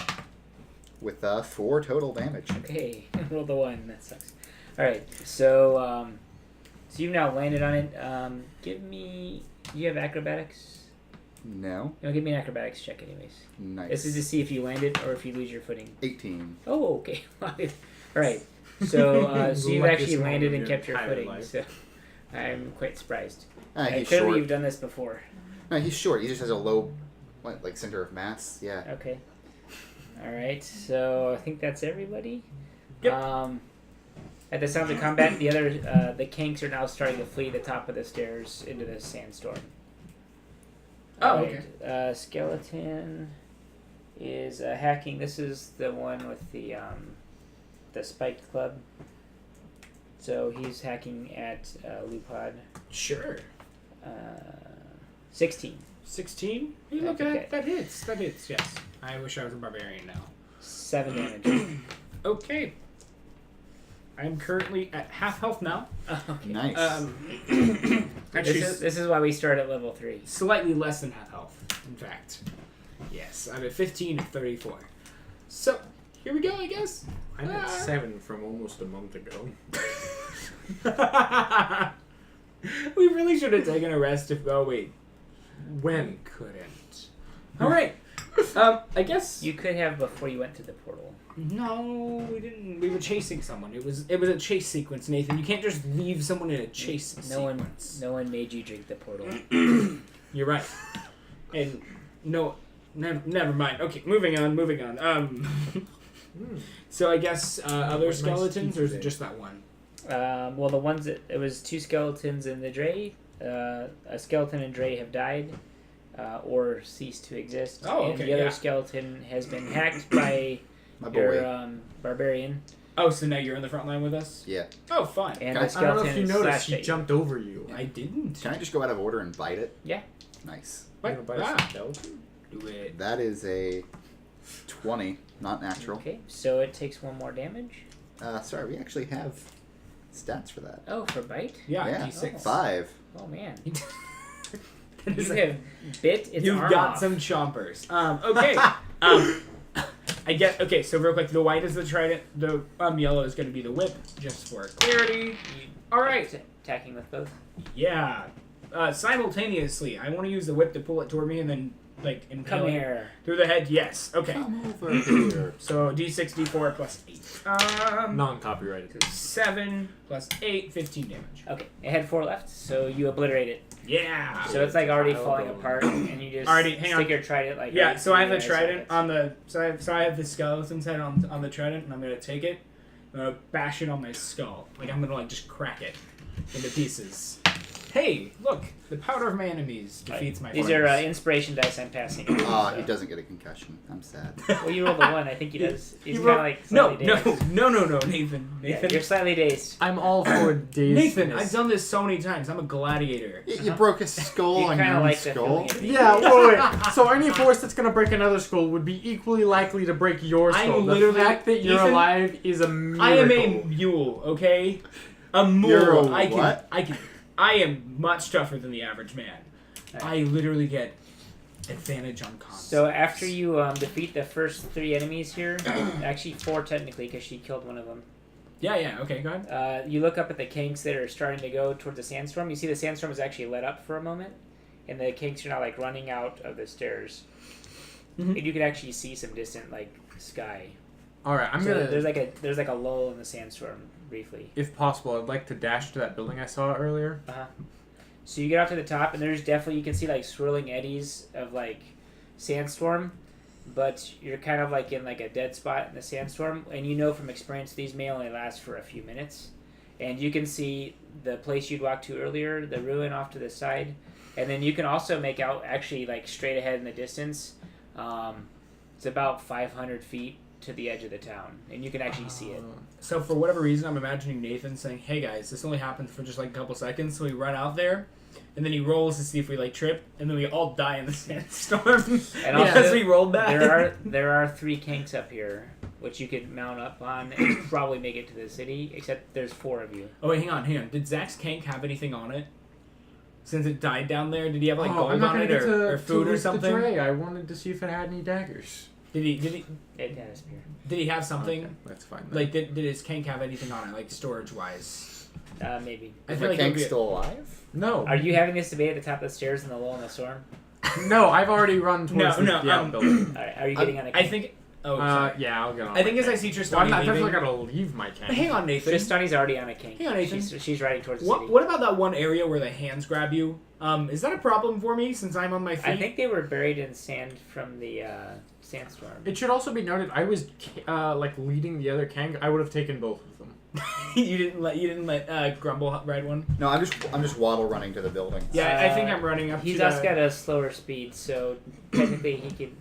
With 4 total damage. Okay. Roll the 1. That sucks. All right. So so you've now landed on it. Give me. Do you have acrobatics? No. No, give me an acrobatics check, anyways. Nice. This is to see if you landed or if you lose your footing. 18. Oh, okay. All right. So, so you've Luckiest actually moment landed of and your kept your entire footing. life. So, I'm quite surprised. He's Clearly, short. you've done this before. No, he's short. He just has a low, like center of mass. Yeah. Okay. All right. So I think that's everybody. Yep. At the sounds of combat, the Kanks are now starting to flee the top of the stairs into the sandstorm. Oh, Alright, Skeleton is hacking. This is the one with the spiked club. So he's hacking at Lupod. Sure. 16. 16? Hey, look Okay. at that hits. That hits, yes. I wish I was a barbarian now. 7 damage. Okay. I'm currently at half health now. Okay. Nice. Actually, This is why we start at level 3. slightly less than half health, in fact. Yes, I'm at 15 of 34. So, here we go, I guess. I'm at 7 from almost a month ago. We really should have taken a rest if... Oh, wait. When? Couldn't. Alright. I guess... You could have before you went to the portal. No, we didn't. We were chasing someone. It was a chase sequence, Nathan. You can't just leave someone in a chase sequence. No one made you drink the portal. You're right. And no, never mind. Okay, moving on. So I guess other What skeletons, or is it today? just that one? Well, the ones that it was 2 skeletons in the Dray. A skeleton and Dray have died, or ceased to exist. Oh, and okay, the other yeah. skeleton has been hacked by My your boy. barbarian, Oh, so now you're in the front line with us? Yeah. Oh, fun. and I the I don't know skeleton if you is noticed, slashed he at you. jumped over you. I didn't. Can I just go out of order and bite it? Yeah. Nice. What? You know, but Ah, skeleton? do it. That is a 20, not natural. Okay, so it takes 1 more damage. Sorry, we actually have stats for that. Oh, for bite? Yeah, Yeah. D6. 5. Oh man, That you is have bit its You've arm got off. some chompers. Okay. I get. Okay, so real quick, the white is the trident. The yellow is going to be the whip, just for clarity. All right. Attacking with both. Yeah. Simultaneously, I want to use the whip to pull it toward me and then like impale Come it here. through the head. Yes. Okay. Come over here. So D6, D4 plus 8. Non-copyrighted. 7 plus 8, 15 damage. Okay, it had 4 left, so you obliterate it. Yeah. So it's like already I'll falling go. apart, and you just Already- hang stick on. your trident like. Yeah, right so I have through the eye trident sockets. on the so I have the skeleton's head on the trident, and I'm gonna take it, bash it on my skull, like I'm gonna like just crack it into pieces. Hey, look, the powder of my enemies defeats my. These foes. are inspiration dice I'm passing. Ah, so. he doesn't get a concussion. I'm sad. Well, you rolled a 1. I think he does. He's You kind of roll- like no, slightly no, dazed. no, Nathan. Yeah, Nathan, you're slightly dazed. I'm all for days. Nathan, I've done this so many times. I'm a gladiator. You broke a skull You on kind your of own like the skull. feeling of being Yeah, dazed. wait. So any force that's gonna break another skull would be equally likely to break your I'm skull. The literally- fact that you're Ethan, alive is a miracle. I am a mule, okay? A mule. You're a I what? can. I am much tougher than the average man. I literally get advantage on cons. So after you defeat the first 3 enemies here, actually 4 technically, because she killed one of them. Yeah. Okay, go ahead. You look up at the Kanks that are starting to go towards the sandstorm. You see the sandstorm is actually let up for a moment, and the Kanks are now like running out of the stairs. Mhm. And you can actually see some distant like sky. All right, I'm So gonna. there's like a lull in the sandstorm briefly. If possible, I'd like to dash to that building I saw earlier. So you get up to the top, and there's definitely you can see like swirling eddies of like sandstorm, but you're kind of like in like a dead spot in the sandstorm, and you know from experience these may only last for a few minutes, and you can see the place you'd walked to earlier, the ruin off to the side, and then you can also make out actually like straight ahead in the distance. It's about 500 feet to the edge of the town, and you can actually see it. So for whatever reason, I'm imagining Nathan saying, "Hey guys, this only happened for just like a couple seconds." So we run out there, and then he rolls to see if we like trip, and then we all die in the sandstorm And because also, we rolled back. there are 3 Kanks up here, which you could mount up on and probably make it to the city. Except there's 4 of you. Oh wait, hang on. Did Zach's Kank have anything on it? Since it died down there, did he have like I'm gold not on gonna it get or to food or loot something? The tray. I wanted to see if it had any daggers. Did he It had a spear. did he have something? Okay, that's fine. Then. Like did his Kank have anything on it, like storage wise? Maybe. I Is feel my like it would Kank be still alive? No, Are you having this debate at the top of the stairs in the lull in the storm? no, I've already run towards No, the outbuilding. Alright, are you getting on a I Kank? think Oh, sorry. Yeah, I'll get on. I think my as I Kank. see Tristani Well, I'm not leaving- definitely gotta leave my Kank. But hang on, Nathan. Tristani's already on a king. Hang on, Nathan. She's riding towards the What, city. what about that one area where the hands grab you? Is that a problem for me since I'm on my feet? I think they were buried in sand from the sandstorm. It should also be noted, I was like leading the other Kank. I would have taken both of them. you didn't let Grumble ride one. No, I'm just waddle running to the building. Yeah, I think I'm running up. He's to also the... got a slower speed, so technically he could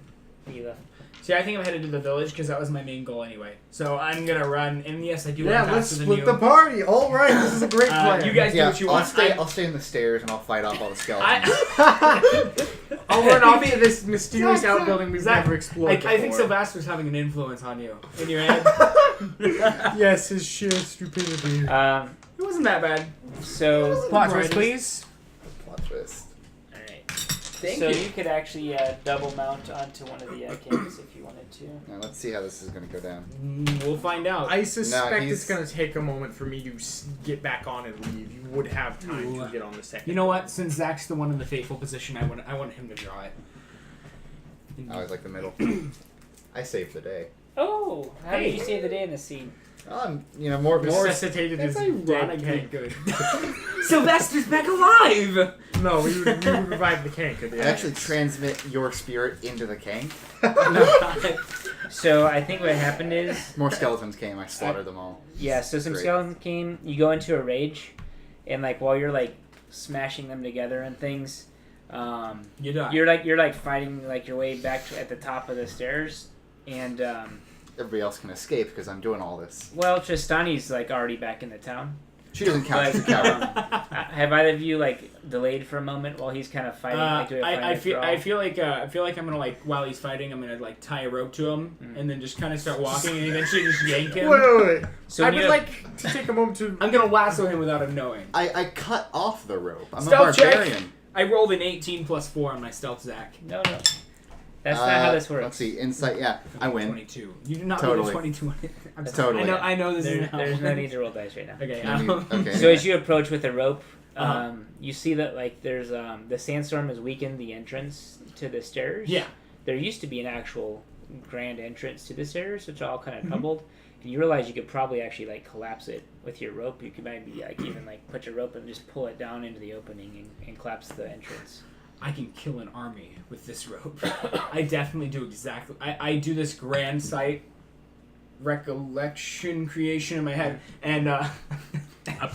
be left. See, I think I'm headed to the village because that was my main goal anyway. So I'm gonna run, and yes, I do run Yeah, faster let's than split you. the party. All right, this is a great plan. You guys do Yeah, what you I'll want. stay. I'm- I'll stay in the stairs and I'll fight off all the skeletons. I'll run off to this mysterious Zach, outbuilding we've Zach, never explored I think before. Sylvester's having an influence on you in your head. Yes, his sheer stupidity. It wasn't that bad. So Plot twist, please. Plot twist. all right. Thank so you. could actually double mount onto one of the kings if you wanted to. Now let's see how this is gonna go down. We'll find out. I suspect he's- it's going to take a moment for me to get back on and leave. You would have time Ooh. to get on the second. You know what? Since Zach's the one in the fateful position, I want him to draw it. I always like the middle. I saved the day. Oh, how Hey. did you save the day in the scene? More. Resuscitated his That's dead ironically Kank. good. Sylvester's back alive! No, we would revive the Kank at the I end. actually transmit your spirit into the Kank. So I think what happened is, More skeletons came. I slaughtered them all. yeah. So some Great. skeletons came. You go into a rage, and like while you're like smashing them together and things, You die. you're like fighting like your way back at the top of the stairs, and Everybody else can escape because I'm doing all this. well, Tristani's like already back in the town. She doesn't count as a But, coward. have either of you like delayed for a moment while he's kind of fighting? Like, doing a fighting I withdrawal? feel like I'm gonna like while he's fighting, I'm gonna like tie a rope to him and then just kind of start walking and eventually just yank him. Wait. So I when would you- like to take a moment to. I'm gonna lasso him without him knowing. I cut off the rope. I'm Stealth a check. barbarian. I rolled an 18 plus 4 on my stealth, Zach. No. That's not how this works. Let's see. Insight. Yeah, I win. 22. You do not Totally. roll a 22. I'm sorry. Totally. I know this is There's no need to roll dice right now. Okay. No need- okay. So as you approach with the rope, Uh-huh. you see that like there's the sandstorm has weakened the entrance to the stairs. Yeah. There used to be an actual grand entrance to the stairs, which all kind of Mm-hmm. crumbled. And you realize you could probably actually like collapse it with your rope. You could maybe like even like put your rope and just pull it down into the opening and collapse the entrance. I can kill an army with this rope. I definitely do exactly. I do this grand sight recollection creation in my head, and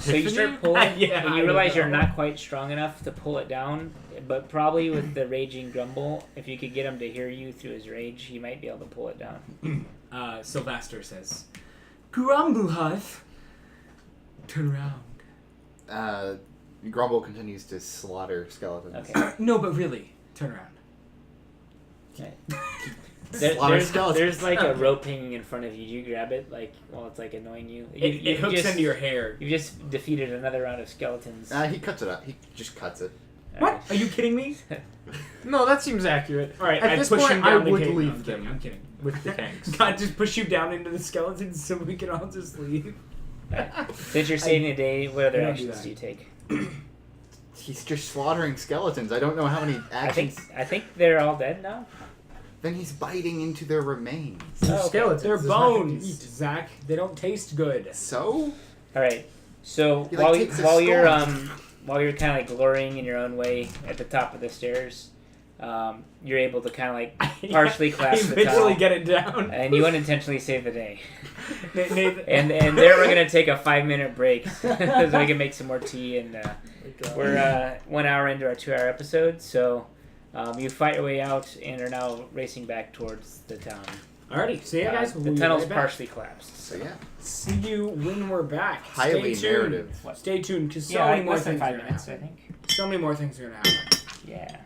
So you start pulling, Yeah, and I you realize you're know. not quite strong enough to pull it down. But probably with the raging Grumble, if you could get him to hear you through his rage, he might be able to pull it down. Sylvester says, "Grumbuhath, turn around." Grumble continues to slaughter skeletons. Okay. No, but really, turn around. Slaughter skeletons. There's like a rope hanging in front of you. You grab it like while it's like annoying you. It hooks just, into your hair. You just defeated another round of skeletons. He cuts it up. He just cuts it. What? Are you kidding me? No, that seems accurate. All right, At I this push point, him down I the would cave. leave I'm them. kidding. I'm kidding. With the Kanks. God, just push you down into the skeletons so we can all just leave. Since you're saving a day, what other I don't do actions that. do you take? He's just slaughtering skeletons. I don't know how many actions. I think they're all dead now. Then he's biting into their remains. They're Oh, okay. skeletons. They're There's nothing to bones, eat. Zach. They don't taste good. So? All right. So He, like, takes his while you're stones. while you're kind of like glorying in your own way at the top of the stairs, you're able to kind of like partially I collapse the eventually tower, get it down. and you unintentionally save the day. Nathan, And there we're gonna take a 5-minute break so we can make some more tea, and we're 1 hour into our 2-hour episode. So you fight your way out and are now racing back towards the town. Alrighty, see ya, guys. The We'll be tunnel's right back. partially collapsed. So yeah. See you when we're back. Highly Stay tuned. narrative. Stay tuned, because so Yeah, many more less than things 5 are gonna minutes, I happen. think. So many more things are gonna happen. Yeah.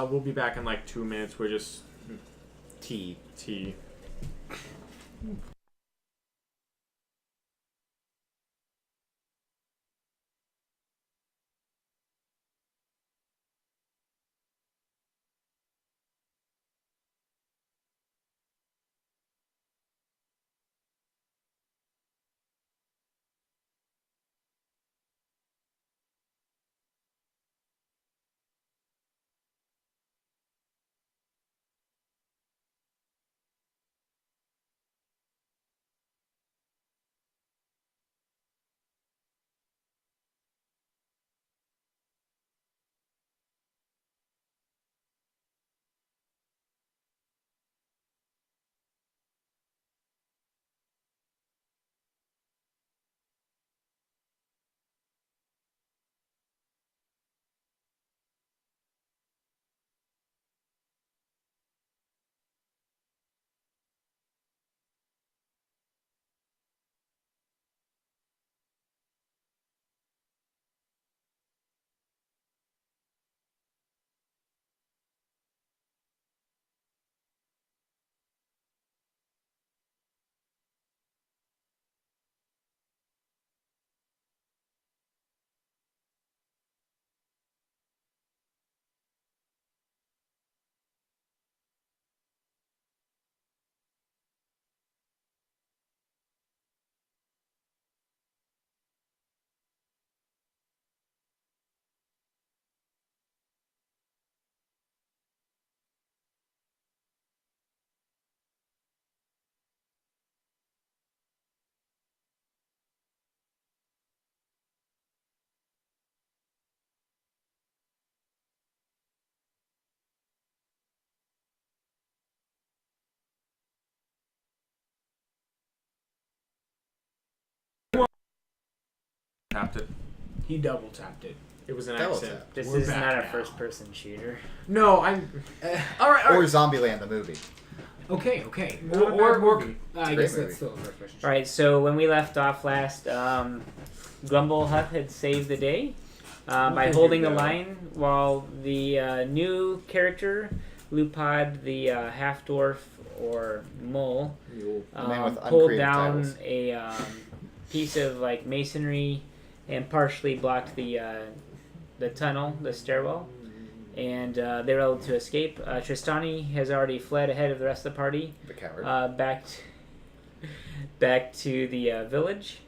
We'll be back in like 2 minutes. We're just Tea. tea. Tapped it. He double tapped it. It was an Double accident. tap. This We're is back not a now. first-person shooter. No, I'm. All right. Or Zombieland the movie. Okay. Okay. Not a bad Or movie. I Great guess movie. that's still a first person. All right, so when we left off last, Grumble Huff had saved the day by Okay, holding the here we go. line while the new character, Lupad, the half-dwarf or mole, The man with pulled uncreative down titles. a piece of like masonry and partially blocked the tunnel, the stairwell, and they were able to escape. Tristani has already fled ahead of the rest of the party, The coward. back to the village,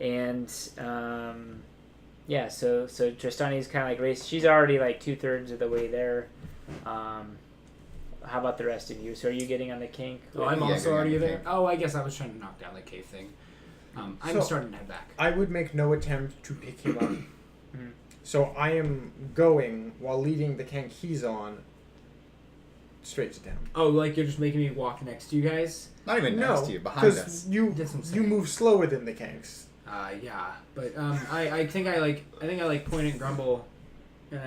and yeah, so Tristani's kind of like raced. She's already like 2/3 of the way there. How about the rest of you? So are you getting on the kink? Oh, I'm Yeah, also go already down the there. cave. Oh, I guess I was trying to knock down the cave thing. I'm So- starting to head back. I would make no attempt to pick him up. Mhm. So I am going while leading the tank he's on straight to town. Oh, like you're just making me walk next to you guys? Not even No, next to you, behind us. because you That's what I'm you saying. move slower than the kanks. Yeah, but I think I point at Grumble, and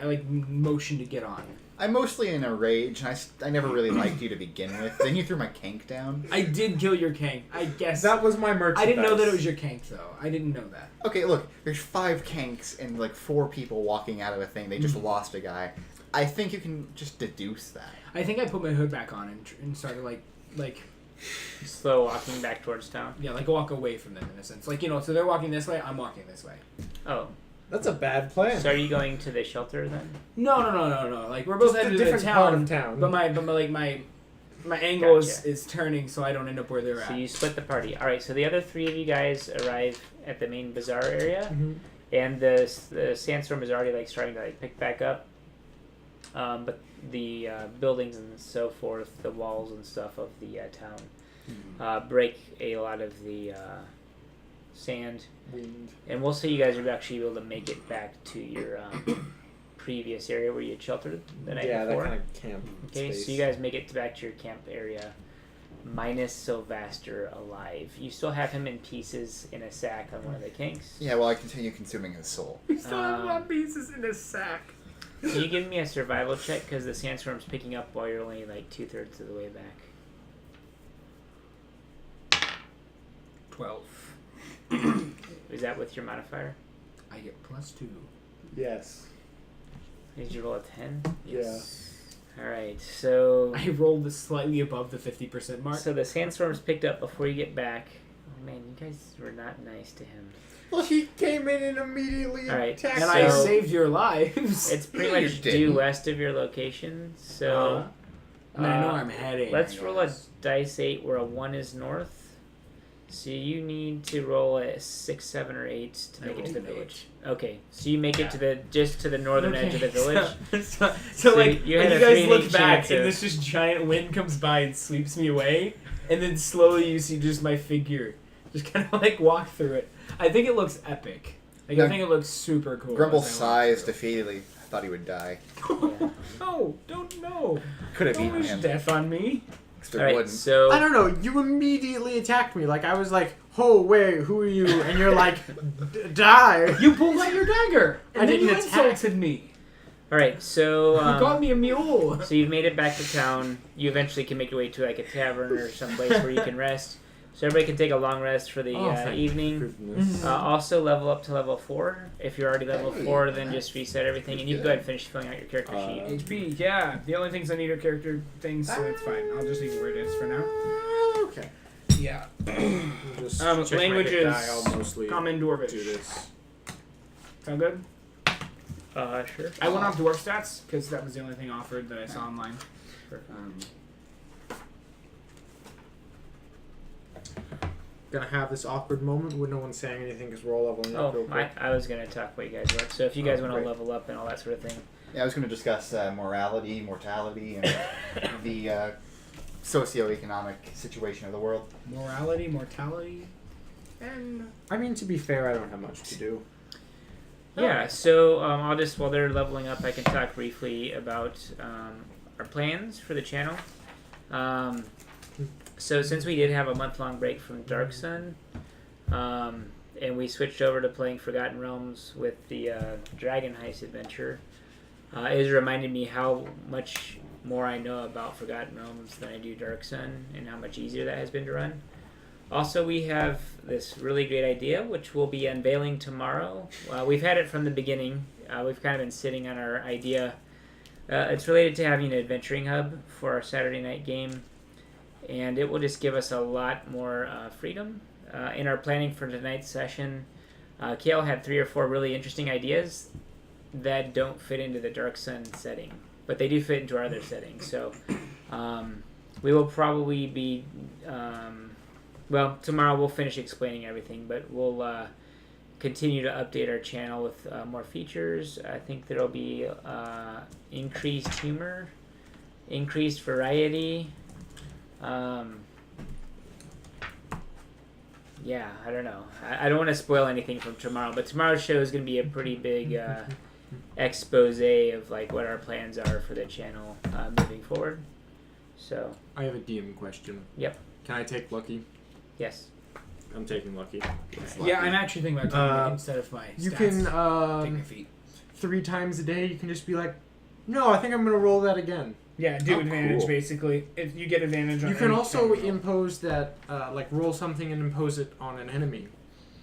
I like motion to get on. I'm mostly in a rage, and I never really liked you to begin with. Then you threw my kank down. I did kill your kank. I guess That was my merchandise. I didn't know that it was your kank though. I didn't know that. Okay, look, there's 5 kanks and like 4 people walking out of a thing. They just lost a guy. I think you can just deduce that. I think I put my hood back on and started like Slow walking back towards town. yeah, like walk away from them in a sense. Like, you know, so they're walking this way, I'm walking this way. Oh, That's a bad plan. so are you going to the shelter then? No. Like we're both Just a headed to the different part town, of town. but my angle Gotcha. is turning so I don't end up where they're So at. you split the party. All right. So the other 3 of you guys arrive at the main bazaar area, Mhm. and the sandstorm is already like starting to like pick back up. But the buildings and so forth, the walls and stuff of the town, break a lot of the sand, Wind. and we'll say you guys are actually able to make it back to your previous area where you had sheltered the night Yeah, that before. kind of camp. Okay, space. so you guys make it back to your camp area, minus Sylvaster alive. You still have him in pieces in a sack on one of the kinks. Yeah, well, I continue consuming his soul. We still have Um, one pieces in a sack. Can you give me a survival check because the sandstorm's picking up while you're only like 2/3 of the way back? 12. Is that with your modifier? I get +2. Yes. Did you roll a 10? Yes. All right. So I rolled slightly above the 50% mark. so the sandstorm's picked up before you get back. Oh man, you guys were not nice to him. Well, he came in and immediately All right, attacked And so- I saved your lives. It's pretty No, you much due didn't. west of your location. So I mean, I know where I'm heading. let's I roll a guess. dice 8 where a 1 is north. So you need to roll a 6, 7, or 8 to I make it to the rolled an village. Okay, so you make it to the just to the northern edge of the village. So like, you when had you a guys 3 look chance back, and of- this just giant wind comes by and sweeps me away, and then slowly you see just my figure, just kind of like walk through it. I think it looks epic. Like, Now, I think it looks super cool. Grumble as I walk sighs through. defeatedly. I thought he would die. Yeah. No, don't know. Could have Don't eaten wish him. death on me. Except All right, wouldn't. so I don't know. You immediately attacked me. Like I was like, "Oh wait, who are you?" And you're like, "Die." You pulled out your dagger, and I then you didn't attack. insulted me. all right, so You called me a mule. so you've made it back to town. You eventually can make your way to like a tavern or someplace where you can rest. So everybody can take a long rest for the Oh, thank evening. Goodness. Also level up to level 4. If you're already level Hey, 4, then nice. just reset everything, and you can go ahead and finish filling out your character sheet. HP, yeah. The only things I need are character things, so it's fine. I'll just leave it where it is for now. Okay. Yeah. Just Um, check my hit languages, die, I'll mostly Common Dwarvish. do this. Sound good? Sure. I went off dwarf stats because that was the only thing offered that I saw online. Gonna have this awkward moment where no one's saying anything because we're all leveling up real Oh, quick. I was going to talk what you guys were. So if you guys want to great. level up and all that sort of thing. Yeah, I was going to discuss morality, mortality, and the socioeconomic situation of the world. Morality, mortality, and I mean, to be fair, I don't have much to do. Yeah, so I'll just, while they're leveling up, I can talk briefly about our plans for the channel. So since we did have a month-long break from Dark Sun, and we switched over to playing Forgotten Realms with the Dragon Heist adventure, it has reminded me how much more I know about Forgotten Realms than I do Dark Sun, and how much easier that has been to run. Also, we have this really great idea, which we'll be unveiling tomorrow. We've had it from the beginning. We've kind of been sitting on our idea. It's related to having an adventuring hub for our Saturday night game, and it will just give us a lot more freedom. In our planning for tonight's session, Kale had 3 or 4 really interesting ideas that don't fit into the Dark Sun setting, but they do fit into our other settings. So we will probably be... well, tomorrow we'll finish explaining everything, but we'll continue to update our channel with more features. I think there'll be increased humor, increased variety. Yeah, I don't know. I don't want to spoil anything from tomorrow, but tomorrow's show is going to be a pretty big expose of like what our plans are for the channel moving forward. So, I have a DM question. Yep. Can I take Lucky? yes. I'm taking Lucky. yeah, I'm actually thinking about taking it instead of my You stats. can, Take my feet. 3 times a day, you can just be like, no, I think I'm going to roll that again. Yeah, do Oh, advantage cool. basically. If you get advantage on You can any also time roll. impose that, like roll something and impose it on an enemy.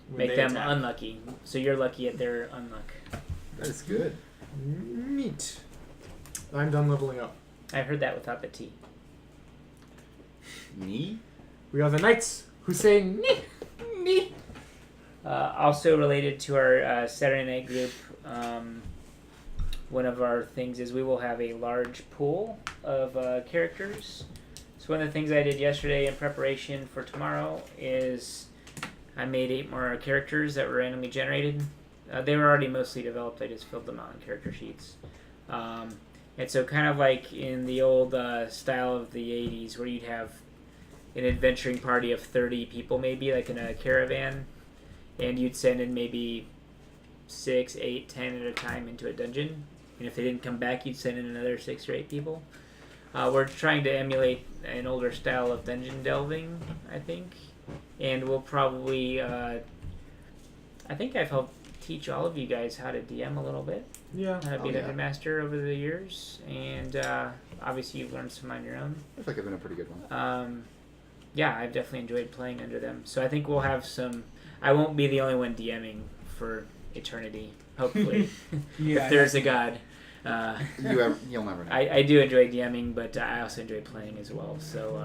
when Make they them attack. unlucky. So you're lucky at their unluck. That's good. Neat. I'm done leveling up. I heard that without the T. Me? We are the knights who say nee, nee. Also related to our Saturday night group, one of our things is we will have a large pool of characters. So one of the things I did yesterday in preparation for tomorrow is I made 8 more characters that were randomly generated. They were already mostly developed. I just filled them out in character sheets. And so kind of like in the old style of the 80s where you'd have an adventuring party of 30 people maybe, like in a caravan, and you'd send in maybe 6, 8, 10 at a time into a dungeon, and if they didn't come back you'd send in another 6 or 8 people. We're trying to emulate an older style of dungeon delving, I think, and we'll probably I think I've helped teach all of you guys how to DM a little bit, Yeah. how to be Oh, a yeah. dungeon master over the years, and obviously you've learned some on your own. I feel like I've been a pretty good one. Yeah, I've definitely enjoyed playing under them. So I think we'll have some... I won't be the only one DMing for eternity, hopefully, Yeah, if there's a god. You'll never know. I do enjoy DMing, but I also enjoy playing as well. So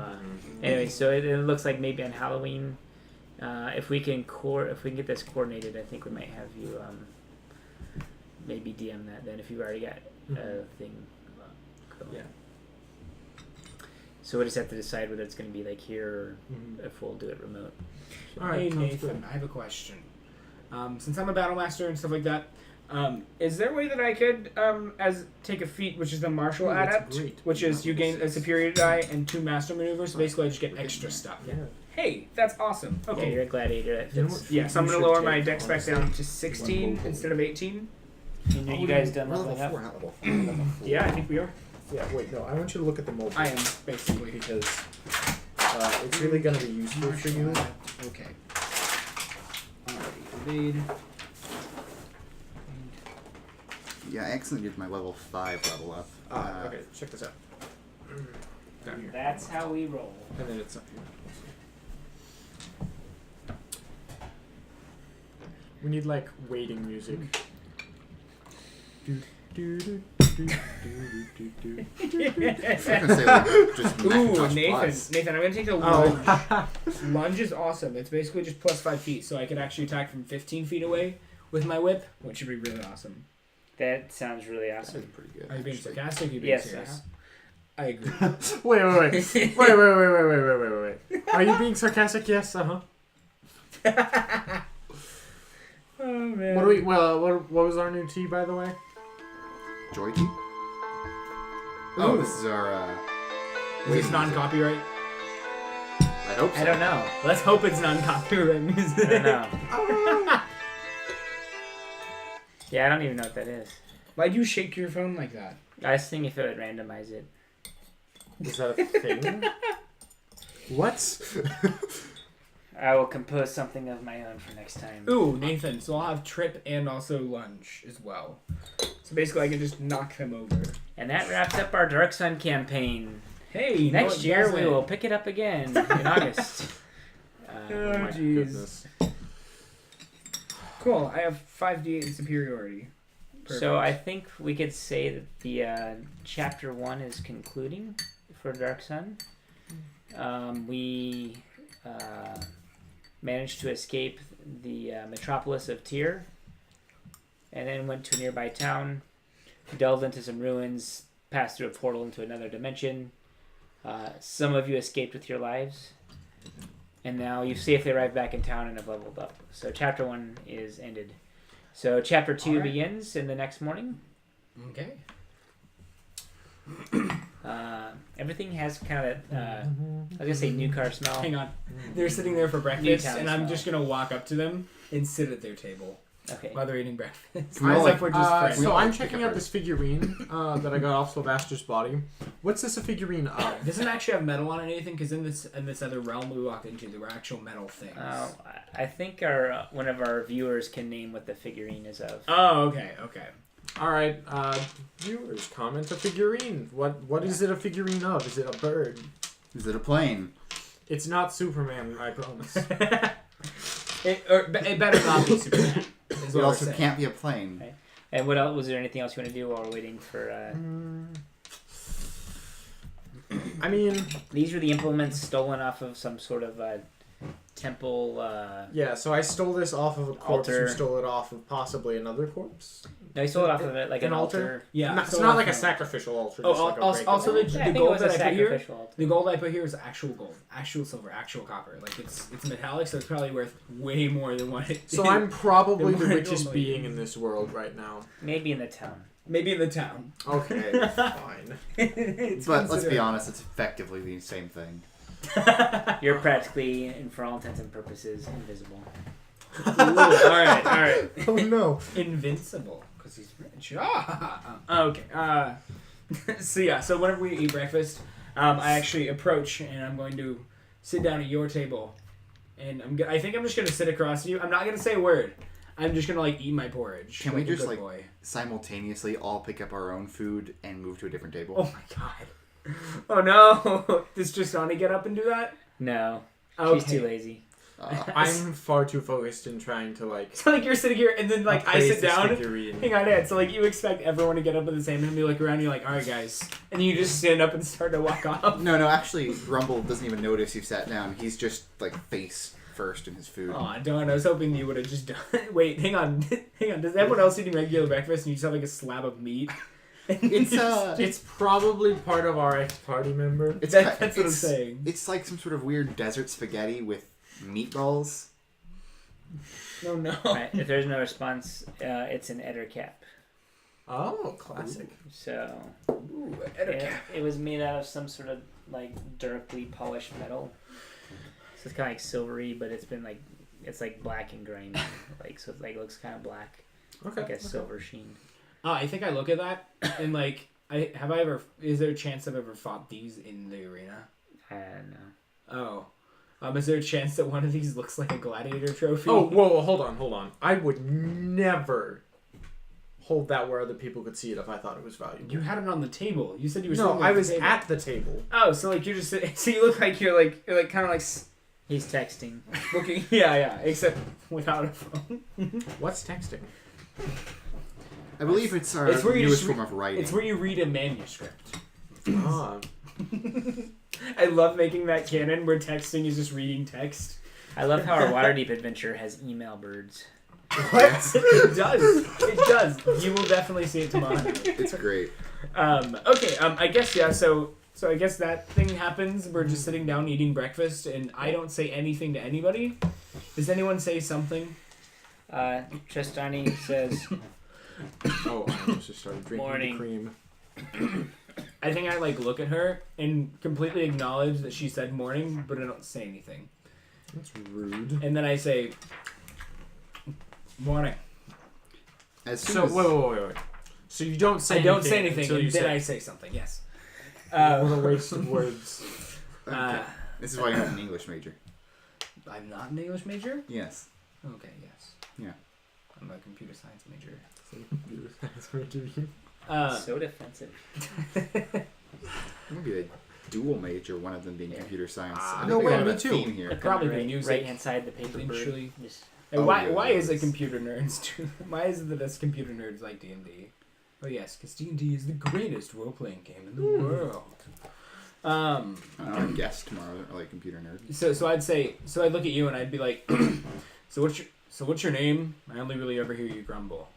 anyway, so it looks like maybe on Halloween, if we can get this coordinated, I think we might have you maybe DM that then if you've already got a thing. Going. Yeah. So we'll just have to decide whether it's going to be like here or if we'll do it remote. All right, Hey sounds Nathan, good. I have a question. Since I'm a battle master and stuff like that, is there a way that I could take a feat, which is the martial Ooh, that's adept, great. which is you gain a superior die and 2 master maneuvers, so basically I just get extra stuff. Yeah. Hey, that's awesome. Okay, Okay. you're a gladiator. That You know fits. what? Yeah, so I'm You gonna should lower my take, dex back down to 16 instead of 18. And are you guys done We're leveling level up? 4, not level 5. Level 4. Yeah, I think we are. Yeah, wait, no, I want you to look at the mobile. I am, basically. Because it's really going to be useful for you. Okay. Alrighty, evade. Yeah, I accidentally did my level 5 level up. Okay, check this out. Down here. That's how we roll. And then it's up here. We need like waiting music. Do, do, do, do, do, do, do, do. I was gonna say, like, just Ooh, Macintosh Nathan. Plus. Nathan, I'm gonna take the lunge. Oh. Lunge is awesome. It's basically just plus 5 feet, so I can actually attack from 15 feet away with my whip, which should be really awesome. That sounds really That's awesome. pretty good. Are you being actually. sarcastic? Are you being Yes, serious? I agree. Wait. Are you being sarcastic? Yes. Uh huh. Oh man. What do we? Well, what was our new tea, by the way? Joy Key? Oh, this is our. Is this waiting non-copyright? music. I hope so. I don't know. Let's hope it's non-copyright music. I don't know. Yeah, I don't even know what that is. Why'd you shake your phone like that? I was thinking if it would randomize it. Is that a thing? What? I will compose something of my own for next time. Ooh, Nathan. So I'll have trip and also lunge as well. So basically, I can just knock them over. And that wraps up our Dark Sun campaign. Hey, you know Next what year doesn't? we will pick it up again in August. Oh, My jeez. goodness. Cool. I have 5d8 in superiority. So I think we could say that the chapter 1 is concluding for Dark Sun. We managed to escape the metropolis of Tyr, and then went to a nearby town, delved into some ruins, passed through a portal into another dimension. Some of you escaped with your lives, and now you've safely arrived back in town and have leveled up. So chapter 1 is ended. So chapter 2 Alright. begins in the next morning. Okay. Everything has kind of that, I was going to say new car smell. Hang on. They're sitting there for breakfast, Newtown and I'm smell. just gonna walk up to them and sit at their table Okay. while they're eating breakfast. We all, As like, if we're just friends. we So all I'm pick checking up out our- this figurine that I got off Sylvester's body. What's this a figurine of? It doesn't actually have metal on it or anything, because in this other realm we walked into, there were actual metal things. I think our one of our viewers can name what the figurine is of. Oh, okay. All right, viewers, comment a figurine. What is it a figurine of? Is it a bird? Is it a plane? It's not Superman, I promise. It better not be Superman. Is It what also we're saying. can't be a plane. Right. And what else? Was there anything else you want to do while we're waiting for? I mean, These were the implements stolen off of some sort of temple. yeah. So I stole this off of a corpse Altar. who stole it off of possibly another corpse. No, he stole it off of it like an An altar? altar. Yeah. It's so not like a also- sacrificial altar. Oh, just like a also- regular also the- altar. Yeah, I think gold it was a that I put here- sacrificial altar. The gold I put here is actual gold, actual silver, actual copper. Like it's metallic, so it's probably worth way more than what it. So I'm probably The the more richest normally- being in this world right now. Maybe in the town. maybe in the town. Okay, fine. But let's be honest, it's effectively the same thing. You're practically, and for all intents and purposes, invisible. All right. Oh no. Invincible, because he's rich. Okay. So yeah. So whenever we eat breakfast, I actually approach and I'm going to sit down at your table, and I think I'm just gonna sit across you. I'm not gonna say a word. I'm just gonna like eat my porridge. Can we like a just, good like- boy? Simultaneously, all pick up our own food and move to a different table. Oh my god. Oh no! Does Tristani get up and do that? No, Okay. she's too lazy. I'm far too focused in trying to like. So like you're sitting here and then like I sit down. Figurine. Hang on, Ed. So like you expect everyone to get up at the same time and be like around. You're like, all right, guys, and you just stand up and start to walk off. No, actually, Grumble doesn't even notice you've sat down. He's just like face first in his food. Aw, darn, I was hoping you would have just done... Wait, hang on. Does everyone else eating regular breakfast and you just have like a slab of meat? It's probably part of our ex-party member. That's what I'm saying. It's like some sort of weird desert spaghetti with meatballs. No. Right, if there's no response, it's an Ettercap. Oh, classic. So Ooh, it was made out of some sort of like darkly polished metal. So it's kind of like silvery, but it's like black and grimy, like so it like looks kind of black, Okay. like a silver sheen. I think I look at that and like, is there a chance I've ever fought these in the arena? I don't know. Oh. Is there a chance that one of these looks like a gladiator trophy? Oh, whoa, hold on. I would never hold that where other people could see it if I thought it was valuable. You had it on the table. You said you were No, sitting I at the was table. at the table. Oh, so like you're just so you look like you're like kind of like He's texting. looking. Yeah, except without a phone. What's texting? I believe it's our It's where you newest just form of writing. It's where you read a manuscript. Ah. I love making that canon where texting is just reading text. I love how our Waterdeep adventure has email birds. What? It does. You will definitely see it tomorrow. It's great. Okay. I guess yeah. So I guess that thing happens. We're just sitting down eating breakfast, and I don't say anything to anybody. Does anyone say something? Tristani says, Oh, I almost just started drinking Morning. the cream. I think I like look at her and completely acknowledge that she said morning, but I don't say anything. That's rude. And then I say morning. As soon So as, wait. So you don't say I don't say anything, until you and then say. I say something. Yes. What a waste of words. Okay. This is why you're not an English major. I'm not an English major. Yes. Okay. Yes. Yeah. I'm a computer science major. so defensive. Maybe a dual major, one of them being computer science. I think no we way, have me a too. theme here. Look Probably on the the music. right hand side, the paper Eventually. bird. Just, And Oh, why yeah, is it yes. computer nerds too? Why is it that us computer nerds like D&D? Oh yes, because D&D is the greatest role-playing game in the world. Our guest tomorrow, like computer nerd. So I'd look at you and I'd be like, so what's your name? I only really ever hear you grumble.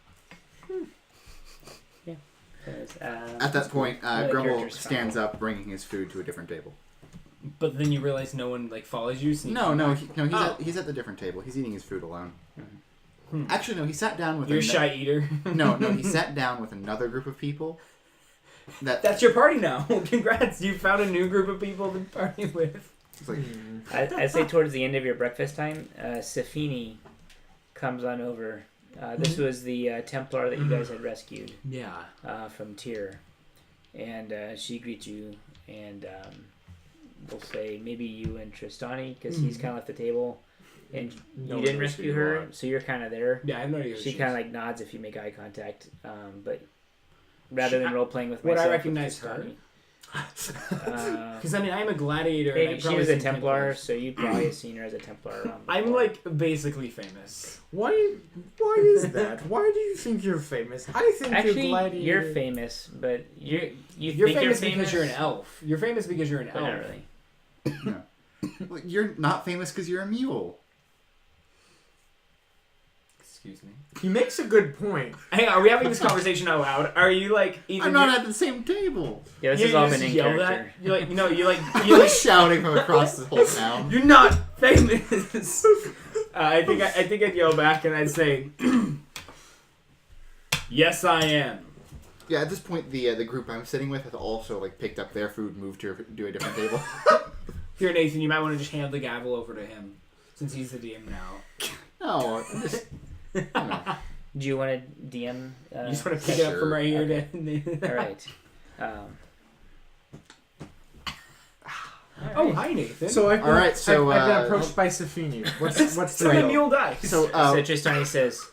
At that point, the Grumble character's stands up, bringing his food to a different table. But then you realize no one like follows you. So No, Oh. he's at the different table. He's eating his food alone. Hmm. Actually, no, he sat down with You're a shy eater. No, he sat down with another group of people. That's your party now. Congrats, you found a new group of people to party with. It's like, I'd say towards the end of your breakfast time, Safini comes on over. This was the Templar that you guys had rescued Yeah. from Tyr. And she greets you and we'll say maybe you and Tristani, because he's kind of left the table. And No you one didn't knows rescue who you her, are. so you're kind of there. Yeah, I have no idea. She kind of like nods if you make eye contact, but rather than role playing with Would I myself, recognize with her? Tristani. Because I mean, I'm a gladiator. and Maybe I've she probably was a seen Templar, Templars. so you'd probably have seen her as a Templar around I'm before. like basically famous. Why is that? Why do you think you're famous? I think Actually, you're gladiator. you're famous, but you You're think famous you're because you're an elf. You're famous because you're an but elf. not really. no. Well, you're not famous because you're a mule. Excuse me. He makes a good point. Hang on, are we having this conversation out loud? Are you like even? I'm not at the same table. Yeah, this you has all just been in yell character. that? You like you like He was shouting from across the whole town. you're not famous. I think I'd yell back and I'd say, "Yes, I am." Yeah, at this point, the group I'm sitting with has also like picked up their food, moved to a different table. Here, Nathan, you might want to just hand the gavel over to him since he's the DM now. No, I'm just, you know. Do you want to DM? You just want to pick it up from Sure. right here Okay. to. All right. Oh, hi, Nathan. So I've been, All right, so, I've been approached by Safini. What's the It's a deal? mule dice. So, So Tristani says,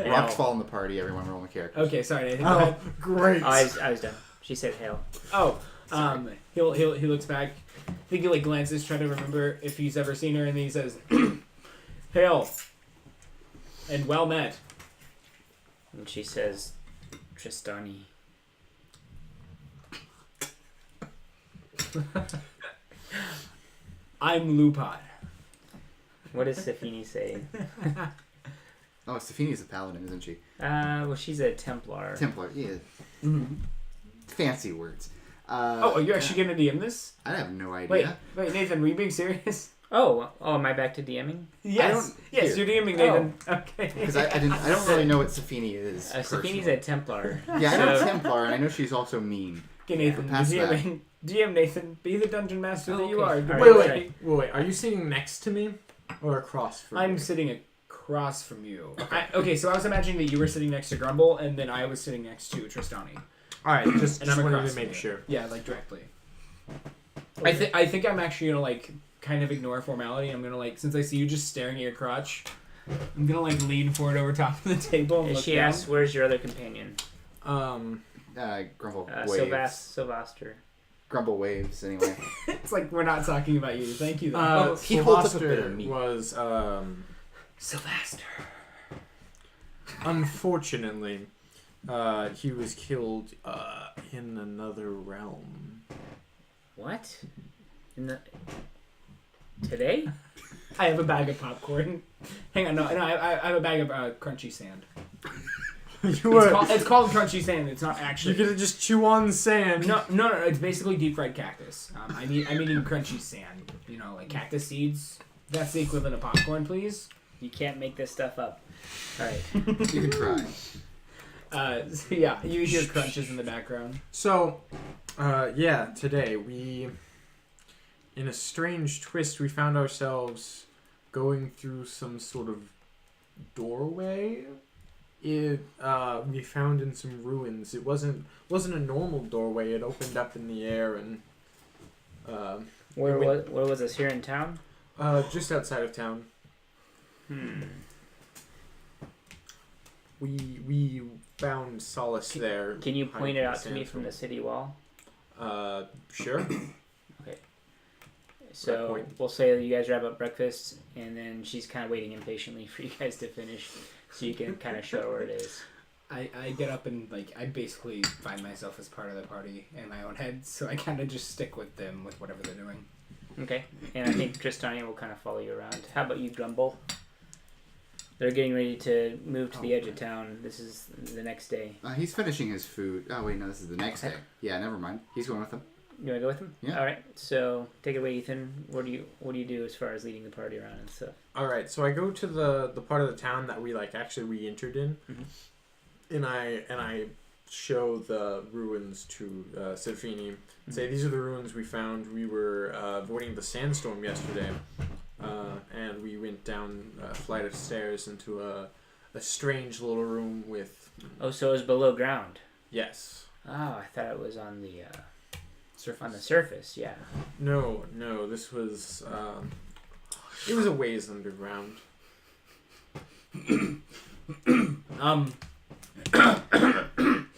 rocks fall in the party. Everyone roll the character. Okay, sorry, Nathan. Go Oh, ahead. great. oh, I was done. She said hail. Oh, he looks back. I think he like glances, trying to remember if he's ever seen her, and then he says, Hail. And well met. And she says, Tristani. I'm Lupod. What does Safini say? Oh, Safini's a paladin, isn't she? Well, she's a Templar. Templar, yeah. Mm-hmm. Fancy words. Are you actually going to DM this? I have no idea. Wait, Nathan, were you being serious? Oh, am I back to DMing? Yes. Yes, you're DMing, Nathan. Okay. Because I don't really know what Safini is. Safini's a Templar. Yeah, I know Templar, and I know she's also mean. Okay, Nathan, Past that. DM Nathan, be the dungeon master that you are. Okay. Wait. Are you sitting next to me or across from me? I'm sitting across from you. Okay, so I was imagining that you were sitting next to Grumble, and then I was sitting next to Tristani. All right, just And I'm wanted across to make from you. sure. Yeah, like directly. Okay. I think I'm actually gonna like kind of ignore formality. I'm gonna like, since I see you just staring at your crotch, I'm gonna like lean forward over top of the table. And look She down. asks, "Where's your other companion?" Grumble waves. Sylvaster. Grumble waves, anyway. It's like we're not talking about you. Thank you. Though. Oh, he holds up a bit Sylvaster of meat. was Sylvaster. unfortunately he was killed in another realm. What? Today? I have a bag of popcorn. Hang on, no, I have a bag of crunchy sand. It's called crunchy sand. It's not actually. You're gonna just chew on sand. No. It's basically deep fried cactus. I'm eating crunchy sand. You know, like cactus seeds. That's the equivalent of popcorn, please. You can't make this stuff up. All right. You can try. So yeah, you hear crunches in the background. So, today we, in a strange twist, we found ourselves going through some sort of doorway. We found in some ruins. It wasn't a normal doorway. It opened up in the air and Where was this? Here in town? just outside of town. We found solace there. Can you point it hiding out to me from the city wall? Sure. So point. we'll say that you guys wrap up breakfast, and then she's kind of waiting impatiently for you guys to finish, so you can kind of show her where it is. I get up and like I basically find myself as part of the party in my own head, so I kind of just stick with them with whatever they're doing. Okay, and I think Tristania will kind of follow you around. How about you, Grumble? They're getting ready to move to the edge of town. This is the next day. He's finishing his food. Oh, wait, no, this is the next day. Yeah, never mind. He's going with them. You want to go with him? Yeah. All right. So take it away, Ethan. What do you do as far as leading the party around and stuff? All right, so I go to the part of the town that we entered in, and I show the ruins to Safini. Say these are the ruins we found. We were avoiding the sandstorm yesterday, and we went down a flight of stairs into a strange little room with. Oh, so it was below ground. Yes. Oh, I thought it was on the Surface. on the surface. Yeah. No, this was. It was a ways underground.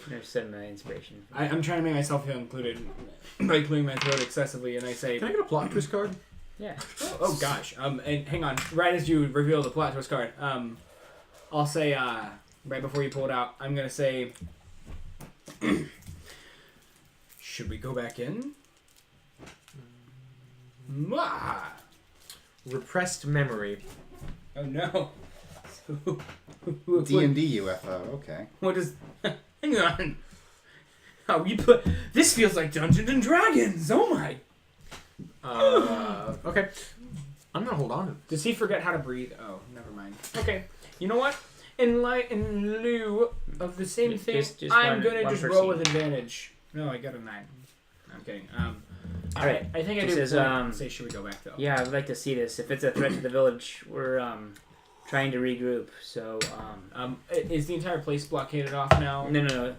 There's some inspiration. I'm trying to make myself feel included by clearing my throat excessively, and I say, Can I get a plot twist card? Yeah. oh gosh. And hang on. Right as you reveal the plot twist card, I'll say right before you pull it out, I'm gonna say, should we go back in? Mwah! Repressed memory. Oh no. D&D UFO, okay. What is? Hang on. How we put? This feels like Dungeons and Dragons. Oh my! Okay. I'm gonna hold on to this. Does he forget how to breathe? Oh, never mind. Okay. You know what? In lieu of the same thing, Just I'm one- gonna one just per roll scene. with advantage. No, I got a 9. I'm kidding. All right. I think I He do. says, Say, should we go back though? Yeah, I'd like to see this. If it's a threat to the village, we're trying to regroup. So Is the entire place blockaded off now? no.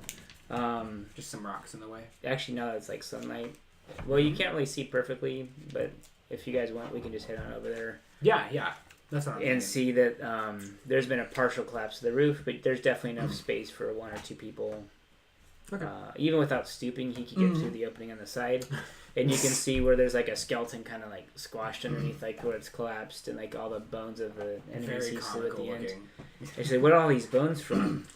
Just some rocks in the way. Actually, now it's like sunlight. Well, you can't really see perfectly, but if you guys want, we can just head on over there Yeah. That's what I'm and thinking. see that there's been a partial collapse of the roof, but there's definitely enough space for 1 or 2 people. Okay. Even without stooping, he can get through the opening on the side. And you can see where there's like a skeleton kind of like squashed underneath, like where it's collapsed, and like all the bones of the enemies Very he slew at the comical end. looking. Actually, what are all these bones from?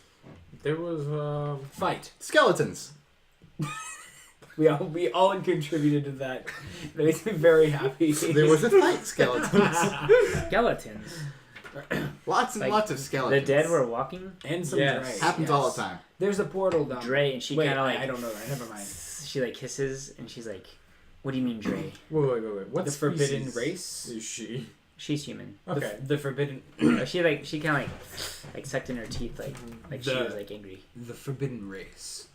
There was Fight. Skeletons. We all contributed to that. That makes me very happy. There was a fight. Skeletons. Skeletons. Lots and Like, lots of The skeletons. dead were walking. And some Yes. Dre. Happens all the time. There's a portal down Dre, and she Wait, kind of like I don't know that. Never mind. she like hisses, and she's like, "What do you mean, Dre? wait. What The forbidden species race. is she? She's human." Okay. The forbidden. She kind of like sucked in her teeth, like she was like angry. The forbidden race.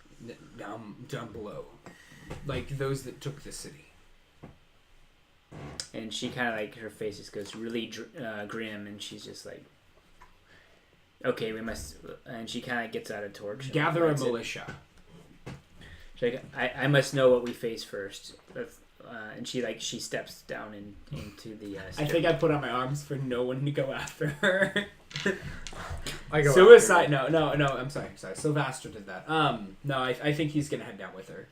Down below. Like those that took the city. And she kind of like her face just goes really grim, and she's just like, "Okay, we must." And she kind of gets out a torch. and Gather a lights it. militia. She's like, I must know what we face first. And she steps down into the. I think I put on my arms for no one to go after her. I go Suicide. No. I'm sorry. Sylvester did that. No. I think he's gonna head down with her.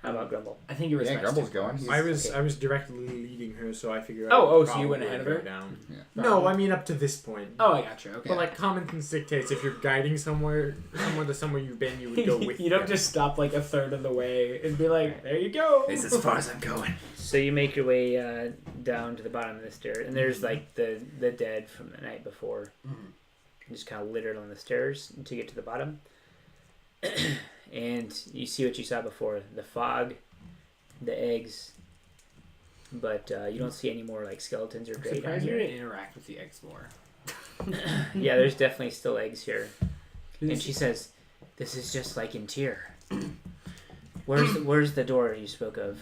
How about Grumble? I think it was. Yeah, Grumble's going. I was directly leading her, so I figured. Oh, I'd so you went probably ahead of go her? Down. Yeah. No, I mean up to this point. Oh, I got you. Okay. But like common sense dictates, if you're guiding someone to somewhere you've been, you would go with. you don't them. just stop like a third of the way and be like, "There you go." It's as far as I'm going. So you make your way down to the bottom of the stairs, and there's like the dead from the night before, just kind of littered on the stairs to get to the bottom. And you see what you saw before: the fog, the eggs, but you don't see any more like skeletons or I'm Dre down surprised you here. didn't interact with the eggs more. Yeah, there's definitely still eggs here. And she says, "This is just like in Tyr. Where's the door you spoke of?"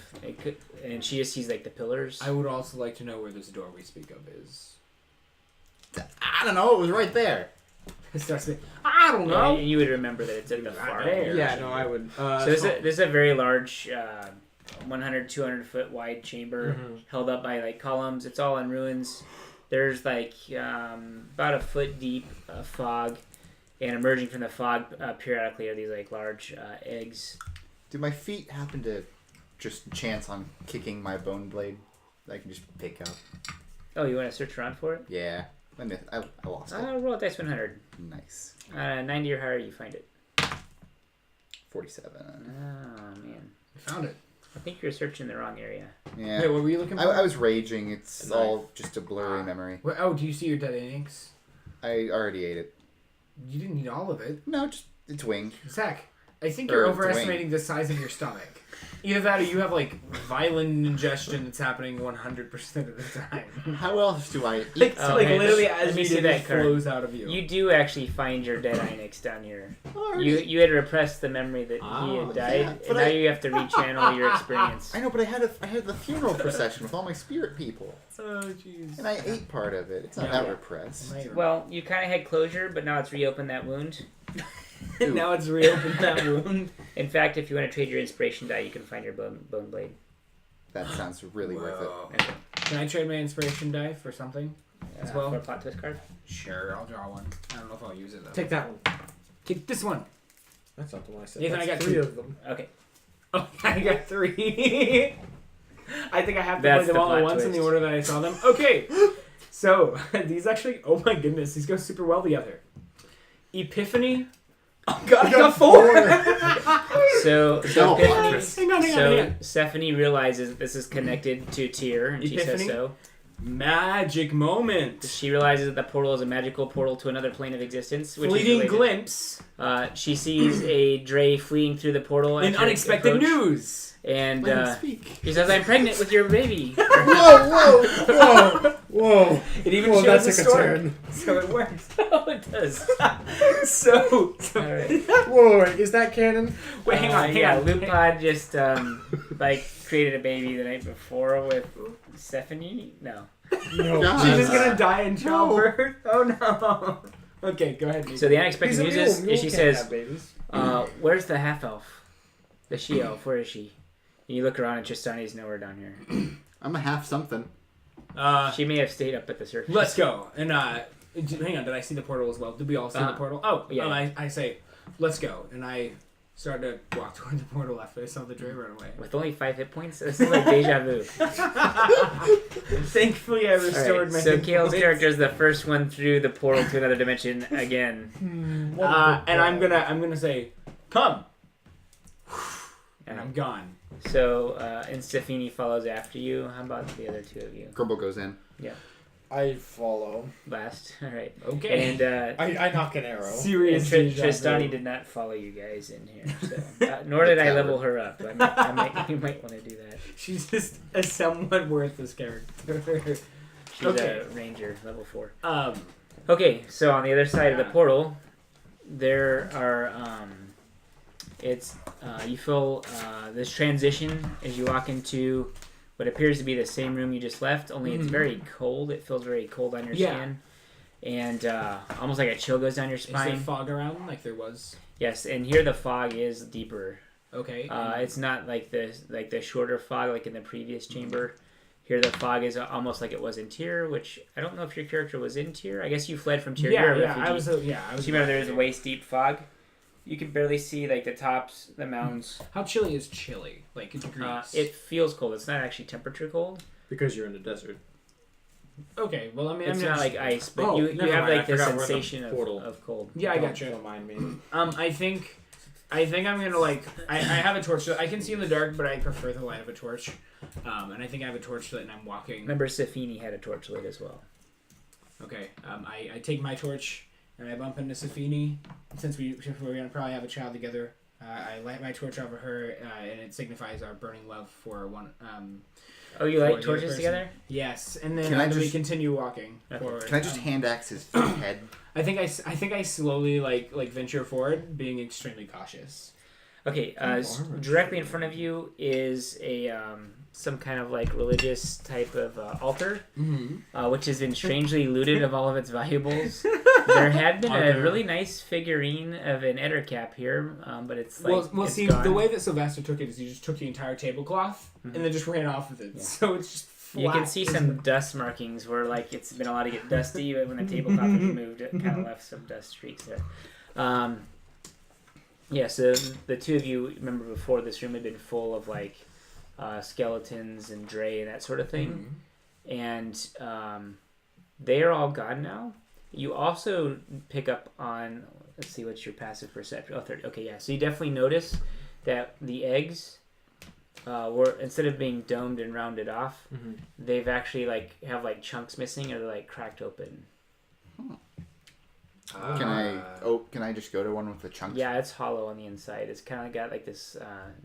And she just sees like the pillars. I would also like to know where this door we speak of is. I don't know. It was right there. It starts saying, "I don't know." And you would remember that it's at the far there. end. Yeah, no, I would. So this is a very large, 100, 200 foot wide chamber held up by like columns. It's all in ruins. There's like about a foot deep fog, and emerging from the fog periodically are these like large eggs. Do my feet happen to just chance on kicking my bone blade that I can just pick up? Oh, you want to search around for it? Yeah. I lost it. Roll a dice 100. Nice. 90 or higher, you find it. 47. Oh man, I found it. I think you're searching the wrong area. Yeah. Wait, what were you looking for? I was raging. It's A knife. all just a blurry memory. Oh, do you see your dead eggs? I already ate it. You didn't eat all of it. No, just it's winged. Zach, I think Or you're it's overestimating the size of your stomach. Either that or you have like violent ingestion that's happening 100% of the time. How else do I eat? Like, Oh, like man. literally Let as me you see did, that it card. flows out of you. You do actually find your dead Inex down here. Already- You had repressed the memory that he Oh, had died, yeah, and but now I- you have to rechannel your experience. I know, but I had the funeral procession with all my spirit people, Oh, jeez. and I ate part of it. It's not Yeah. that repressed. Well, you kind of had closure, but now it's reopened that wound. Now it's reopened that wound. In fact, if you want to trade your inspiration die, you can find your bone blade. That sounds really worth it. Whoa. Okay. Can I trade my inspiration die for something? As well? For a plot twist card. Sure, I'll draw one. I don't know if I'll use it though. Take that one. Take this one. That's not the one I said. Nathan, That's I got 3 2. of them. Okay. Oh, I got 3. I think I have to That's play them the all at plot once in the twist. order that I saw them. Okay, so these actually, oh my goodness, these go super well together. Epiphany. Oh god, I got 4. So Double plot Epiphany, twist. hang on. so Stephanie realizes that this is connected to Tyr, and she says Epiphany? so. Magic moment. She realizes that the portal is a magical portal to another plane of existence. Which Fleeting is related. glimpse. She sees a Dre fleeing through the portal. In at her unexpected approach, news. And Let him speak. she says, "I'm pregnant with your baby." Whoa! It even Well, shows that a took a stork. turn. So it works. Oh, it does. So All right. Whoa, wait, is that canon? wait, hang on. Yeah, Lupod just like created a baby the night before with Stephanie. No. No. God. She's just gonna die in childbirth. Oh no. Okay, go ahead. Nathan. So the unexpected news is she can't says, have babies. "Where's the half elf? The she elf? Where is she?" And you look around and Tristani's nowhere down here. I'm a half something. She may have stayed up at the surface. Let's go. And hang on, did I see the portal as well? Did we all see the portal? Oh, yeah. I say, let's go. And I start to walk toward the portal after I saw the Dre run away. With only 5 hit points? This is like deja vu. Thankfully, I restored my So hit Kale's points. character is the first one through the portal to another dimension again. And I'm gonna say, come, and I'm gone. So, and Stefani follows after you. How about the other two of you? Grumble goes in. I follow. Last. All right. Okay. And I knock an arrow. Serious Tristani did not follow you guys in here, so nor did I level her up. You might want to do that. She's just a somewhat worthless character. She's Okay. a ranger, level 4. um, Okay, so on the other side of the Yeah. portal, there are you feel this transition as you walk into what appears to be the same room you just left, only it's Mhm. very cold. It feels very cold on your Yeah. skin. And almost like a chill goes down your is there spine. fog around like there was? Yes, and here the fog is deeper. Okay. It's not like the shorter fog like in the previous chamber. Here the fog is almost like it was in Tyr, which I don't know if your character was in Tyr. I guess you fled from Tyr. You're a refugee. I was. So you remember there is a waist deep fog. You can barely see like the tops, the mountains. How chilly is chilly? Like in degrees. It feels cold. It's not actually temperature cold. Because you're in the desert. Okay. Well, I mean, It's I'm not just- like ice, but Oh, you never have mind, like I the forgot we're in the sensation portal. of cold. Yeah, I got you. Don't mind me. I think I'm gonna like. I have a torch. So I can see in the dark, but I prefer the light of a torch. And I think I have a torch lit, and I'm walking. Remember, Safini had a torch lit as well. Okay. I take my torch and I bump into Safini. Since we're gonna probably have a child together, I light my torch over her, and it signifies our burning love for one. Oh, you For light the torches person. together? Yes, and then Can I we just- continue walking Okay. forward. Can I just hand axe his head? I think I slowly like venture forward, being extremely cautious. Okay, directly in front of you is a some kind of like religious type of altar, which has been strangely looted of all of its valuables. There had been a really nice figurine of an Ettercap here, but it's like Well, it's see, gone. the way that Sylvester took it is he just took the entire tablecloth and then just ran off with it. Yeah. So it's just flat. You can see some dust markings where like it's been allowed to get dusty, but when the tablecloth was removed, it kind of left some dust streaks there. Yeah, so the two of you remember before this room had been full of like skeletons and Dre and that sort of thing, and they are all gone now. You also pick up on, let's see, what's your passive perception? Oh, 30. Okay, yeah. So you definitely notice that the eggs were, instead of being domed and rounded off, they've actually have chunks missing or they're like cracked open. Can I just go to one with the chunks? Yeah, it's hollow on the inside. It's kind of got like this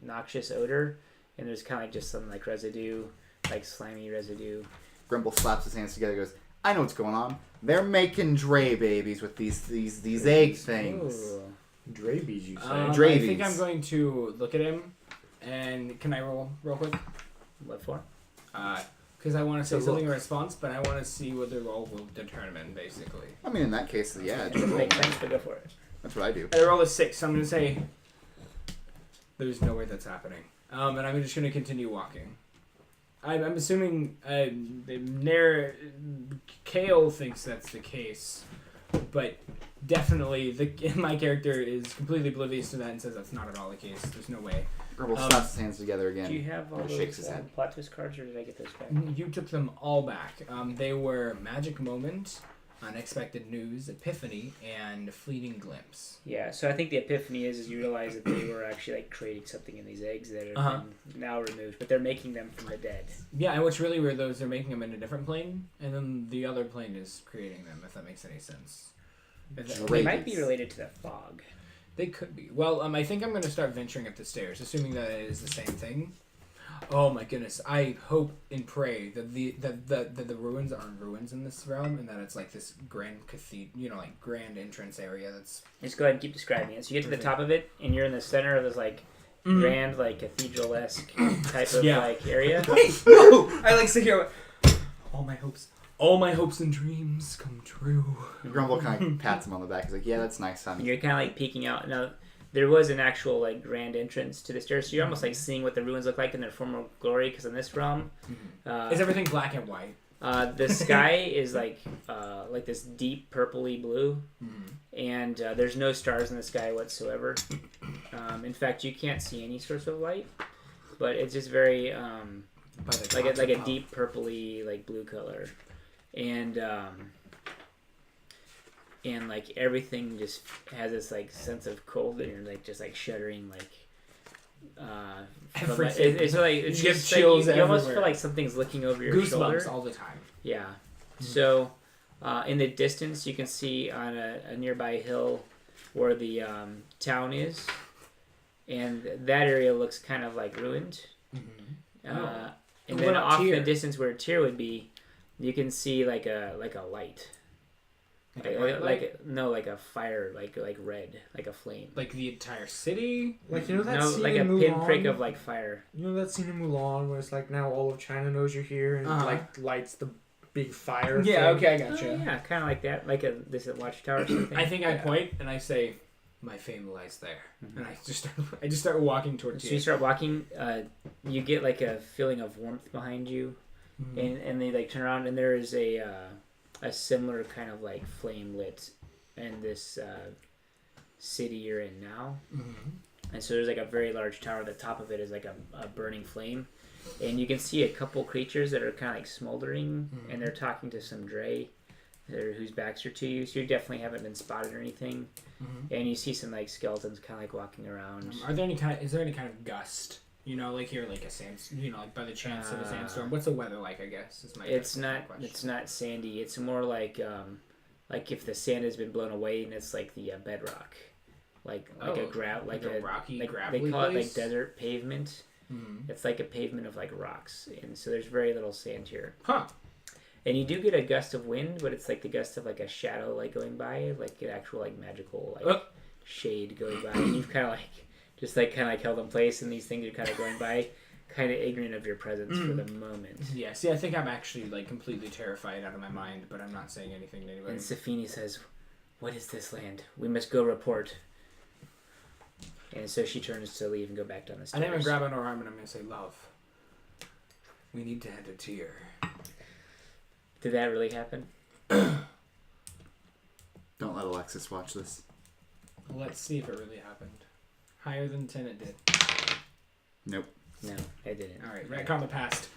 noxious odor, and there's kind of like just some like residue, like slimy residue. Grumble slaps his hands together and goes, I know what's going on. They're making Dre babies with these egg things. Ooh. Drabies, you say? I Dravies. think I'm going to look at him, and can I roll real quick? What for? Because I want to say So something in response, but I want to see what the roll will determine, basically. I mean, in that case, yeah, It just doesn't roll. make sense, but go for it. That's what I do. I roll a 6, so I'm going to say there's no way that's happening. And I'm just going to continue walking. I'm assuming Kale thinks that's the case, but definitely my character is completely oblivious to that and says that's not at all the case. There's no way. Grumble slaps his hands together again. Do you have all and those shakes his head. plot twist cards, or did I get those back? You took them all back. They were Magic Moment, Unexpected News, Epiphany, and Fleeting Glimpse. Yeah, so I think the epiphany is you realize that they were actually creating something in these eggs that have been now removed, but they're making them from the dead. Yeah, and what's really weird though is they're making them in a different plane, and then the other plane is creating them. If that makes any sense. They might be related to the fog. They could be. Well, I think I'm going to start venturing up the stairs, assuming that it is the same thing. Oh my goodness! I hope and pray that the ruins aren't ruins in this realm, and that it's like this grand cathedral, like grand entrance area. That's Just go ahead and keep describing it. So you get to the top of it, and you're in the center of this grand, cathedral-esque type of area. I sit here. All my hopes and dreams come true. Grumble kind of pats him on the back. He's like, yeah, that's nice, son. And you're kind of peeking out. Now, there was an actual grand entrance to the stairs, so you're almost seeing what the ruins look like in their former glory. Because in this realm, Is everything black and white? The sky is like this deep purpley blue, and there's no stars in the sky whatsoever. In fact, you can't see any source of light, but it's just very like a deep purpley like blue color, and like everything just has this like sense of cold, and you're like just like shuddering like. Everything. It's like it's You get just chills like you almost everywhere. feel like something's looking over your Goosebumps shoulder. all the time. Yeah. So, in the distance, you can see on a nearby hill where the town is, and that area looks kind of like ruined. And then off in the distance where Tyr would be, you can see like a light. Like a fire, like red, like a flame. Like the entire city. Like you know that No, scene like a in Mulan? pinprick of like fire. You know that scene in Mulan where it's like now all of China knows you're here and Uh-huh. like lights the big fire. Yeah. thing. Okay, I Oh, gotcha. yeah, kind of like that, like this watchtower or something. I think I point and I say, "My fame lies there," and I just start walking towards So you. you start walking, you get like a feeling of warmth behind you, and they like turn around and there is a similar kind of like flame lit in this city you're in now. And so there's like a very large tower. The top of it is like a burning flame, and you can see a couple creatures that are kind of like smoldering, and they're talking to some Dre, whose backs are to you. So you definitely haven't been spotted or anything. And you see some like skeletons kind of like walking around. Is there any kind of gust? You know, like here, like a sand. You know, like by the chance of a sandstorm. What's the weather like? I guess is my. It's my not. question. It's not sandy. It's more like if the sand has been blown away and it's like the bedrock, like a rocky, like gravelly they call it place? like desert pavement. It's like a pavement of like rocks, and so there's very little sand here. Huh. And you do get a gust of wind, but it's like the gust of like a shadow like going by, like an actual like magical like shade going by, and you've kind of like just like kind of like held in place, and these things are kind of going by, kind of ignorant of your presence for the moment. Yeah. See, I think I'm actually like completely terrified out of my mind, but I'm not saying anything to anybody. And Safini says, "What is this land? We must go report." And so she turns to leave and go back down the I stairs. think I'm gonna grab on her arm and I'm gonna say, "Love, we need to head to Tyr." Did that really happen? Don't let Alexis watch this. Let's see if it really happened. Higher than 10 it did. Nope. No, I didn't. All right, retcon the past.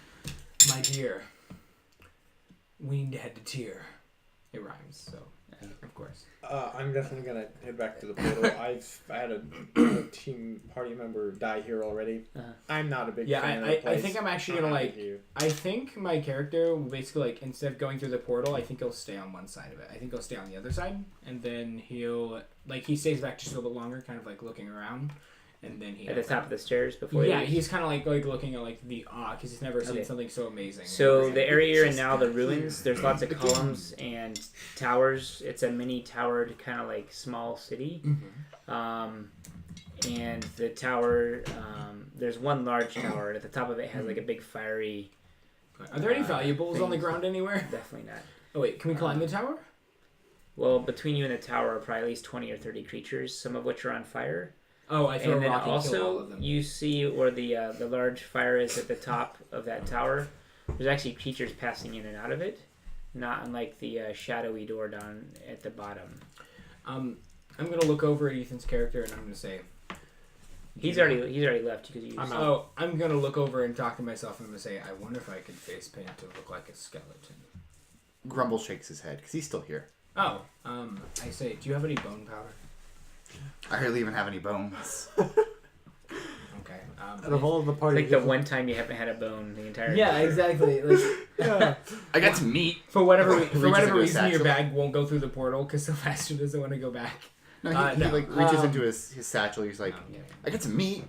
My dear, we need to head to Tyr. It rhymes, so of course. I'm definitely gonna head back to the portal. I had a team party member die here already. I'm not a big fan of the I place. think I'm actually gonna like. here. I think my character will basically like instead of going through the portal, I think he'll stay on one side of it. I think he'll stay on the other side, and then he stays back just a little bit longer, kind of like looking around, and then he At the top of the stairs before. Yeah, you leave? he's kind of like looking at like the awe because he's never seen something so amazing. So the area you're in now, the ruins, there's lots of columns and towers. It's a mini towered kind of like small city. And the tower, there's one large tower, and at the top of it has like a big fiery. Are there any valuables on the things. ground anywhere? Definitely not. Oh wait, can we climb the tower? Well, between you and the tower are probably at least 20 or 30 creatures, some of which are on fire. Oh, I throw And a then rock and kill all also, of them. you see where the large fire is at the top of that tower. There's actually creatures passing in and out of it, not unlike the shadowy door down at the bottom. I'm gonna look over at Ethan's character and I'm gonna say, He's already left because you. I'm gonna look over and talk to myself and I'm gonna say, I wonder if I could face paint to look like a skeleton. Grumble shakes his head because he's still here. Oh, I say, do you have any bone powder? I hardly even have any bones. Okay. Out of all of the party, Like the one time you haven't had a bone the entire. Yeah, exactly. Like, I got some meat. for whatever Reaches into reason, his your satchel. bag won't go through the portal because Sylvester doesn't want to go back. No, he No, like reaches um, into his satchel. He's like, No, I'm kidding. I got some meat.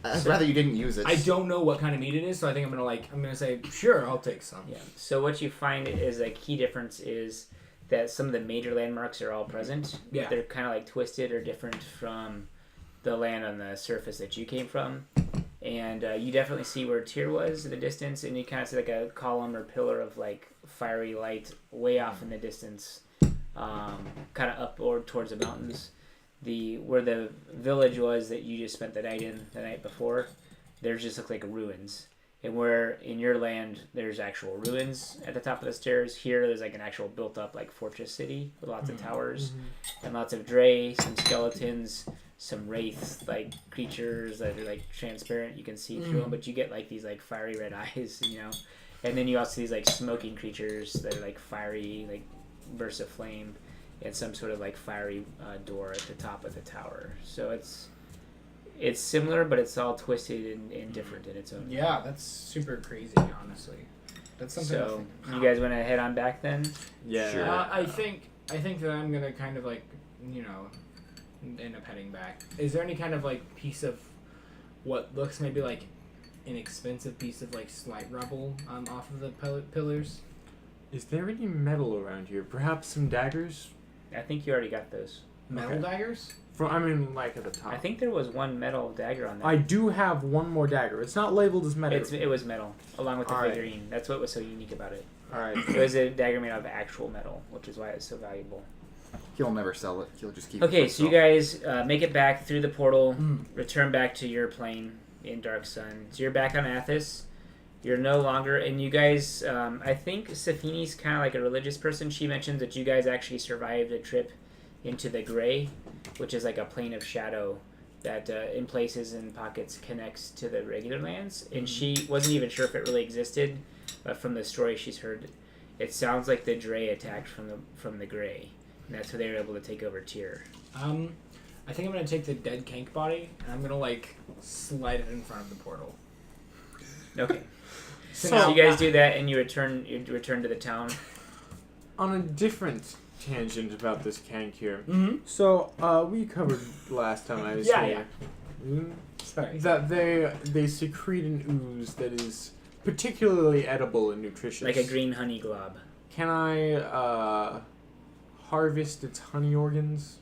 I'd rather you didn't use it. I don't know what kind of meat it is, so I think I'm gonna say, sure, I'll take some. Yeah. So what you find is a key difference is that some of the major landmarks are all present. Yeah. They're kind of like twisted or different from the land on the surface that you came from. And you definitely see where Tyr was in the distance, and you kind of see like a column or pillar of like fiery light way off in the distance, kind of up or towards the mountains. Where the village was that you just spent the night in the night before, there just look like ruins. And where in your land there's actual ruins at the top of the stairs, here there's like an actual built up like fortress city with lots of towers and lots of dray, some skeletons, some wraiths like creatures that are like transparent. You can see through them, but you get like these like fiery red eyes, you know. And then you also see these like smoking creatures that are like fiery, like bursts of flame, and some sort of like fiery door at the top of the tower. So it's similar, but it's all twisted and different in its own way. Yeah, that's super crazy, honestly. That's something. So you guys want to head on back then? Yeah. Sure. I think that I'm gonna kind of like, you know, end up heading back. Is there any kind of like piece of what looks maybe like an expensive piece of like slight rubble off of the pillars? Is there any metal around here? Perhaps some daggers? I think you already got those. Metal Okay. daggers? Like at the top. I think there was one metal dagger on there. I do have one more dagger. It's not labeled as metal. It was metal, along with the Alright. figurine. That's what was so unique about it. Alright. It was a dagger made out of actual metal, which is why it's so valuable. He'll never sell it. He'll just keep it. Okay, for so you himself. guys make it back through the portal, return back to your plane in Dark Sun. So you're back on Athos. You're no longer, and you guys, I think Safini's kind of like a religious person. She mentions that you guys actually survived a trip into the Gray, which is like a plane of shadow that in places and pockets connects to the regular lands. And she wasn't even sure if it really existed, but from the story she's heard, it sounds like the Dray attacked from the Gray, and that's how they were able to take over Tyr. I think I'm gonna take the dead Kank body and I'm gonna like slide it in front of the portal. Okay. So you guys do that, and you return to the town. On a different tangent about this Kank here. Mm-hmm. So, we covered last time I was Yeah, here Sorry. that they secrete an ooze that is particularly edible and nutritious. Like a green honey glob. Can I harvest its honey organs?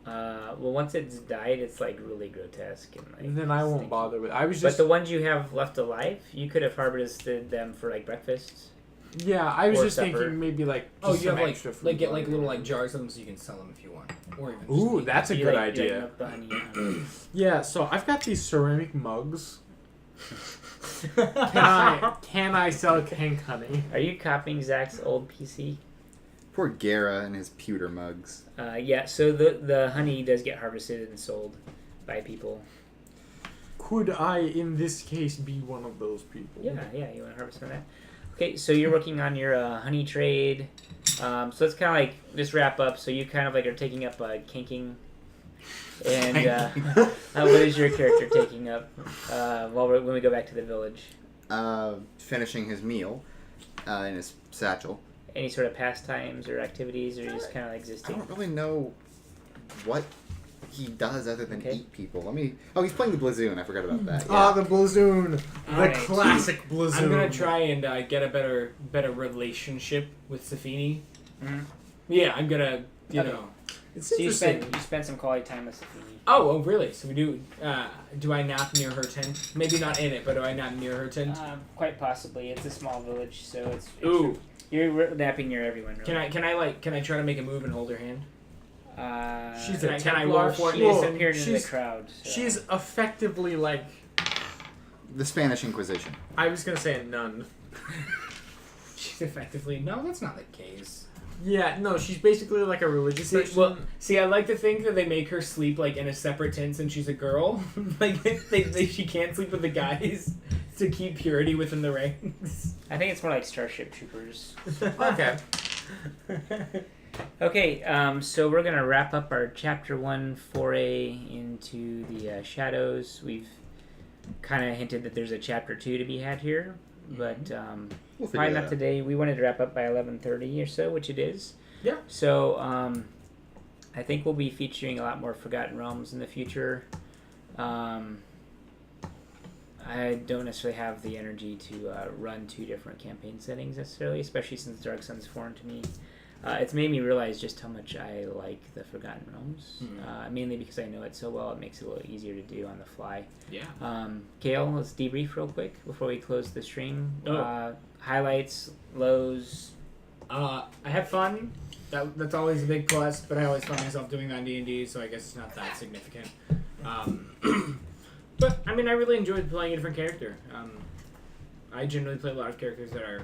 Well, once it's died, it's like really grotesque and like. Then I won't stinky. bother with. I was But just the ones you have left alive, you could have harvested them for like breakfast. I was or just supper. thinking maybe like Oh, just you some have like extra food. like get like little like jars of them so you can sell them if you want, or even. just Ooh, eat that's a You, good like, you, like, idea. milk the honey, yeah. Yeah, so I've got these ceramic mugs. them. Can I sell Kank honey? Are you copying Zach's old PC? Poor Gara and his pewter mugs. Yeah. So the honey does get harvested and sold by people. Could I, in this case, be one of those people? Yeah. You want to harvest some of that? Okay. So you're working on your honey trade. So let's kind of like just wrap up. So you kind of like are taking up kinking. And what is your character taking up when we go back to the village? Finishing his meal in his satchel. Any sort of pastimes or activities, or just kind of I existing? don't really know what he does other than Okay. eat people. Oh, he's playing the Blazoon. I forgot about that. Ah, Yeah. the Blazoon. The Alright. classic Blazoon. I'm gonna try and get a better relationship with Safini. Mhm. Yeah, I'm gonna you Okay. know. It's So you interesting. spent some quality time with Safini. Oh, really? So we do. Do I nap near her tent? Maybe not in it, but do I nap near her tent? Quite possibly. It's a small village, so it's Ooh. you're napping near everyone. Really. Can I try to make a move and hold her hand? She's Can a I- can I Templar. roll for it? She Whoa, disappeared in the she's- crowd. So. She's effectively like, The Spanish Inquisition. I was gonna say a nun. She's effectively no. That's not the case. Yeah, no, she's basically like a religious See, person. well, I like to think that they make her sleep like in a separate tent since she's a girl. Like she can't sleep with the guys to keep purity within the ranks. I think it's more like Starship Troopers. Okay. Okay, so we're gonna wrap up our chapter 1 foray into the shadows. We've kind of hinted that there's a chapter 2 to be had here, but We'll figure probably that not out. today. We wanted to wrap up by 11:30 or so, which it is. Yeah. So I think we'll be featuring a lot more Forgotten Realms in the future. I don't necessarily have the energy to run 2 different campaign settings necessarily, especially since Dark Sun's foreign to me. It's made me realize just how much I like the Forgotten Realms, mainly because I know it so well. It makes it a little easier to do on the fly. Yeah. Kale, let's debrief real quick before we close the stream. Oh. Highlights, lows. I had fun. That's always a big plus, but I always found myself doing that in D&D, so I guess it's not that significant. But I mean, I really enjoyed playing a different character. I generally play a lot of characters that are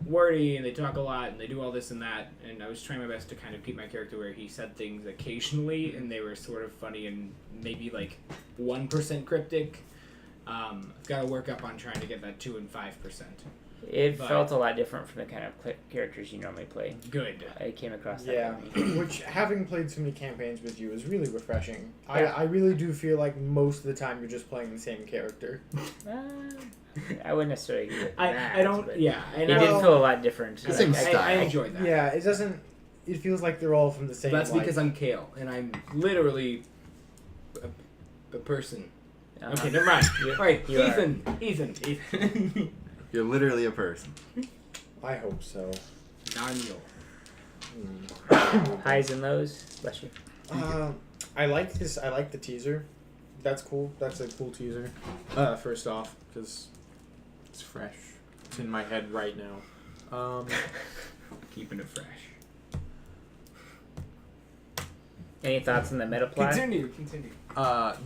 wordy and they talk a lot and they do all this and that, and I was trying my best to kind of keep my character where he said things occasionally and they were sort of funny and maybe like 1% cryptic. I've got to work up on trying to get that 2 and 5%. It But- felt a lot different from the kind of characters you normally play. Good. I came across that. Yeah, one. which having played so many campaigns with you is really refreshing. Yeah. I really do feel like most of the time you're just playing the same character. I wouldn't necessarily agree with that. I don't. but Yeah, and It I, did Well, feel a lot different. the same Like, style. I enjoyed that. Yeah, it doesn't. It feels like they're all from the same. That's like, because I'm Kale and I'm literally a person. uh-huh. Okay, never mind. You- All right, you are. Ethan. You're literally a person. I hope so. Daniel. Highs and lows. Bless you. I like this. I like the teaser. That's cool. That's a cool teaser. First off, because it's fresh. It's in my head right now. Keeping it fresh. Any thoughts on the meta plot? Continue.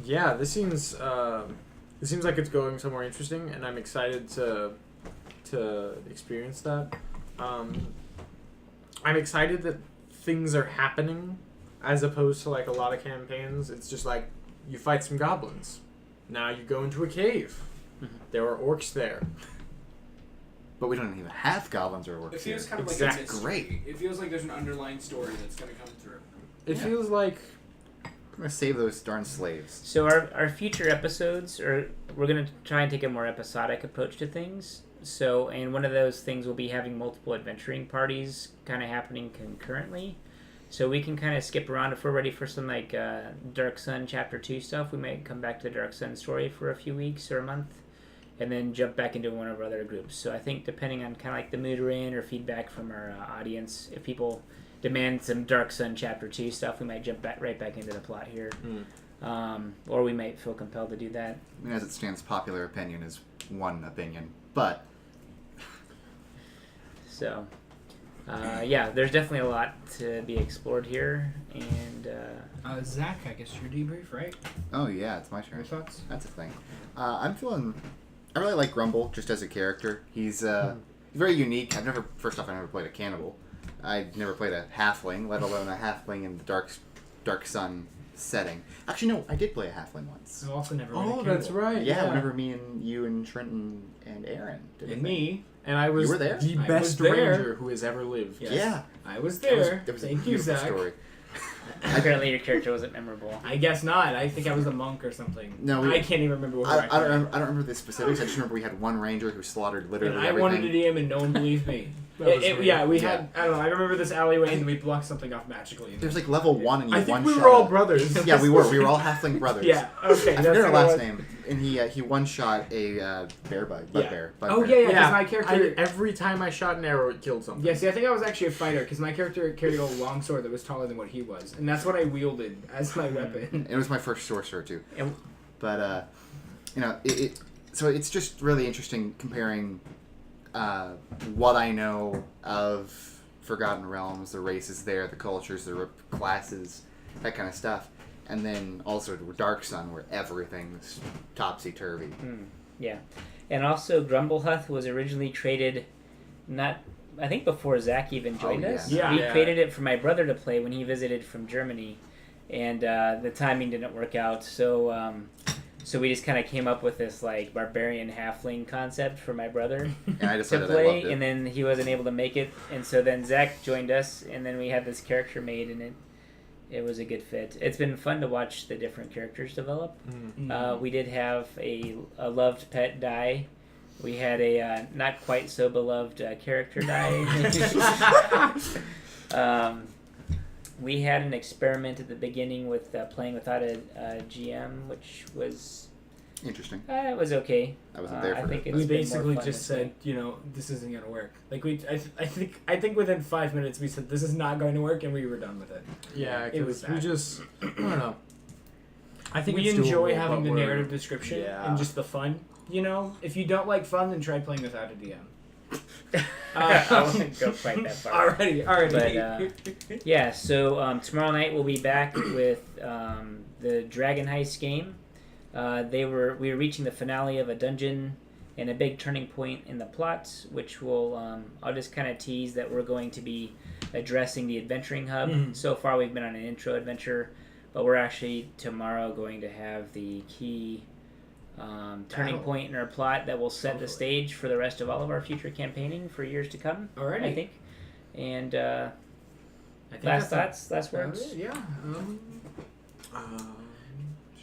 Yeah, this seems like it's going somewhere interesting, and I'm excited to experience that. I'm excited that things are happening, as opposed to like a lot of campaigns. It's just like you fight some goblins. Now you go into a cave. Mhm. There are orcs there. But we don't even have goblins or orcs It here. feels kind of Exactly. like a mystery. Great. It feels like there's an underlying story that's going to come through. It Yeah. feels like I'm gonna save those darn slaves. So our future episodes are we're gonna try and take a more episodic approach to things. So and one of those things will be having multiple adventuring parties kind of happening concurrently. So we can kind of skip around if we're ready for some like Dark Sun Chapter 2 stuff. We might come back to the Dark Sun story for a few weeks or a month, and then jump back into one of our other groups. So I think depending on kind of like the mood we're in or feedback from our audience, if people demand some Dark Sun Chapter 2 stuff, we might jump right back into the plot here. Or we might feel compelled to do that. I mean, as it stands, popular opinion is one opinion, but So, yeah, there's definitely a lot to be explored here. And Zach, I guess your debrief, right? oh yeah, it's my Your turn. thoughts? That's a thing. I'm feeling. I really like Grumble just as a character. He's very unique. I never played a cannibal. I never played a halfling, let alone a halfling in the Dark Sun setting. Actually, no, I did play a halfling once. I've also never oh, that's right. Yeah, whenever me and you and Trenton and Aaron did a And thing. me. And I was You were there? the I best was there. ranger who has ever lived. Yes. Yeah, I was that was, there. that was a Thank you, beautiful Zach. story. apparently your character wasn't memorable. I guess not. I think I was a monk or something. No, I can't even remember what I don't remember the specifics. I just remember we had one ranger who slaughtered literally And I everything. wanted to DM and no one believed me. That was me. Yeah, we Yeah. had. I don't know. I remember this alleyway and we blocked something off magically. There's like level 1 and you I think one we shot were all a- brothers. Yeah, we were. We were all halfling brothers. Yeah. Okay. I that's forget her what it last was. name, and he one shot a bear bug. Yeah. Bugbear. Oh yeah, yeah. Because my I, character. every time I shot an arrow, it killed something. Yeah, see, I think I was actually a fighter because my character carried a longsword that was taller than what he was, and that's what I wielded as my weapon. It was my first sorcerer too. And- But so it's just really interesting comparing what I know of Forgotten Realms, the races there, the cultures, the classes, that kind of stuff, and then also to Dark Sun where everything's topsy-turvy. Yeah. And also, Grumblehuth was originally created I think before Zach even joined Oh, yeah. us. Yeah. We Yeah. created it for my brother to play when he visited from Germany. And the timing didn't work out. So so we just kind of came up with this like barbarian halfling concept for my brother And I to decided I play. loved it. And then he wasn't able to make it. And so then Zach joined us. And then we had this character made. And it was a good fit. It's been fun to watch the different characters develop. We did have a loved pet die. We had a not quite so beloved character die. We had an experiment at the beginning with playing without a GM, which was Interesting. it was okay. I wasn't there for I think it. it's We been more basically fun just this said, way. you know, this isn't gonna work. Like I think within 5 minutes we said this is not going to work, and we were done with it. Yeah, It was because we that. just, I don't know. I think we it's enjoy doable, having but the we're- narrative description Yeah. and just the fun. You know, if you don't like fun, then try playing without a DM. I wouldn't go quite that far. Alrighty. Yeah, so tomorrow night we'll be back with the Dragon Heist game. We were reaching the finale of a dungeon and a big turning point in the plot, which will I'll just kind of tease that we're going to be addressing the adventuring hub. Mhm. So far, we've been on an intro adventure, but we're actually tomorrow going to have the key turning Battle. point in our plot that will set the Hopefully. stage for the rest of all of our future campaigning for years to come. Alrighty. I think. And I think last that's thoughts, last about words. it, yeah.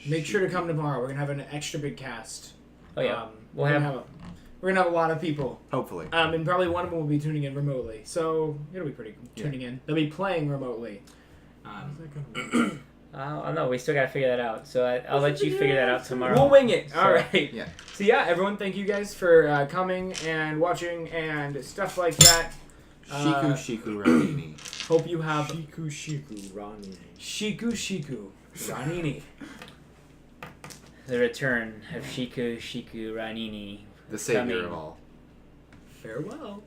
Make sure to come tomorrow. We're gonna have an extra big cast. Oh yeah, We're gonna have a lot of people. Hopefully. And probably one of them will be tuning in remotely. So it'll be pretty tuning in. They'll be playing remotely. I don't know. We still got to figure that out. So I'll let you figure that out tomorrow. We'll wing it. So- All right. Yeah. So yeah, everyone, thank you guys for coming and watching and stuff like that. Shiku Ranini. Hope you have Shiku Rani. Shiku Ranini. The return of Shiku Ranini. The savior Coming. of all. Farewell.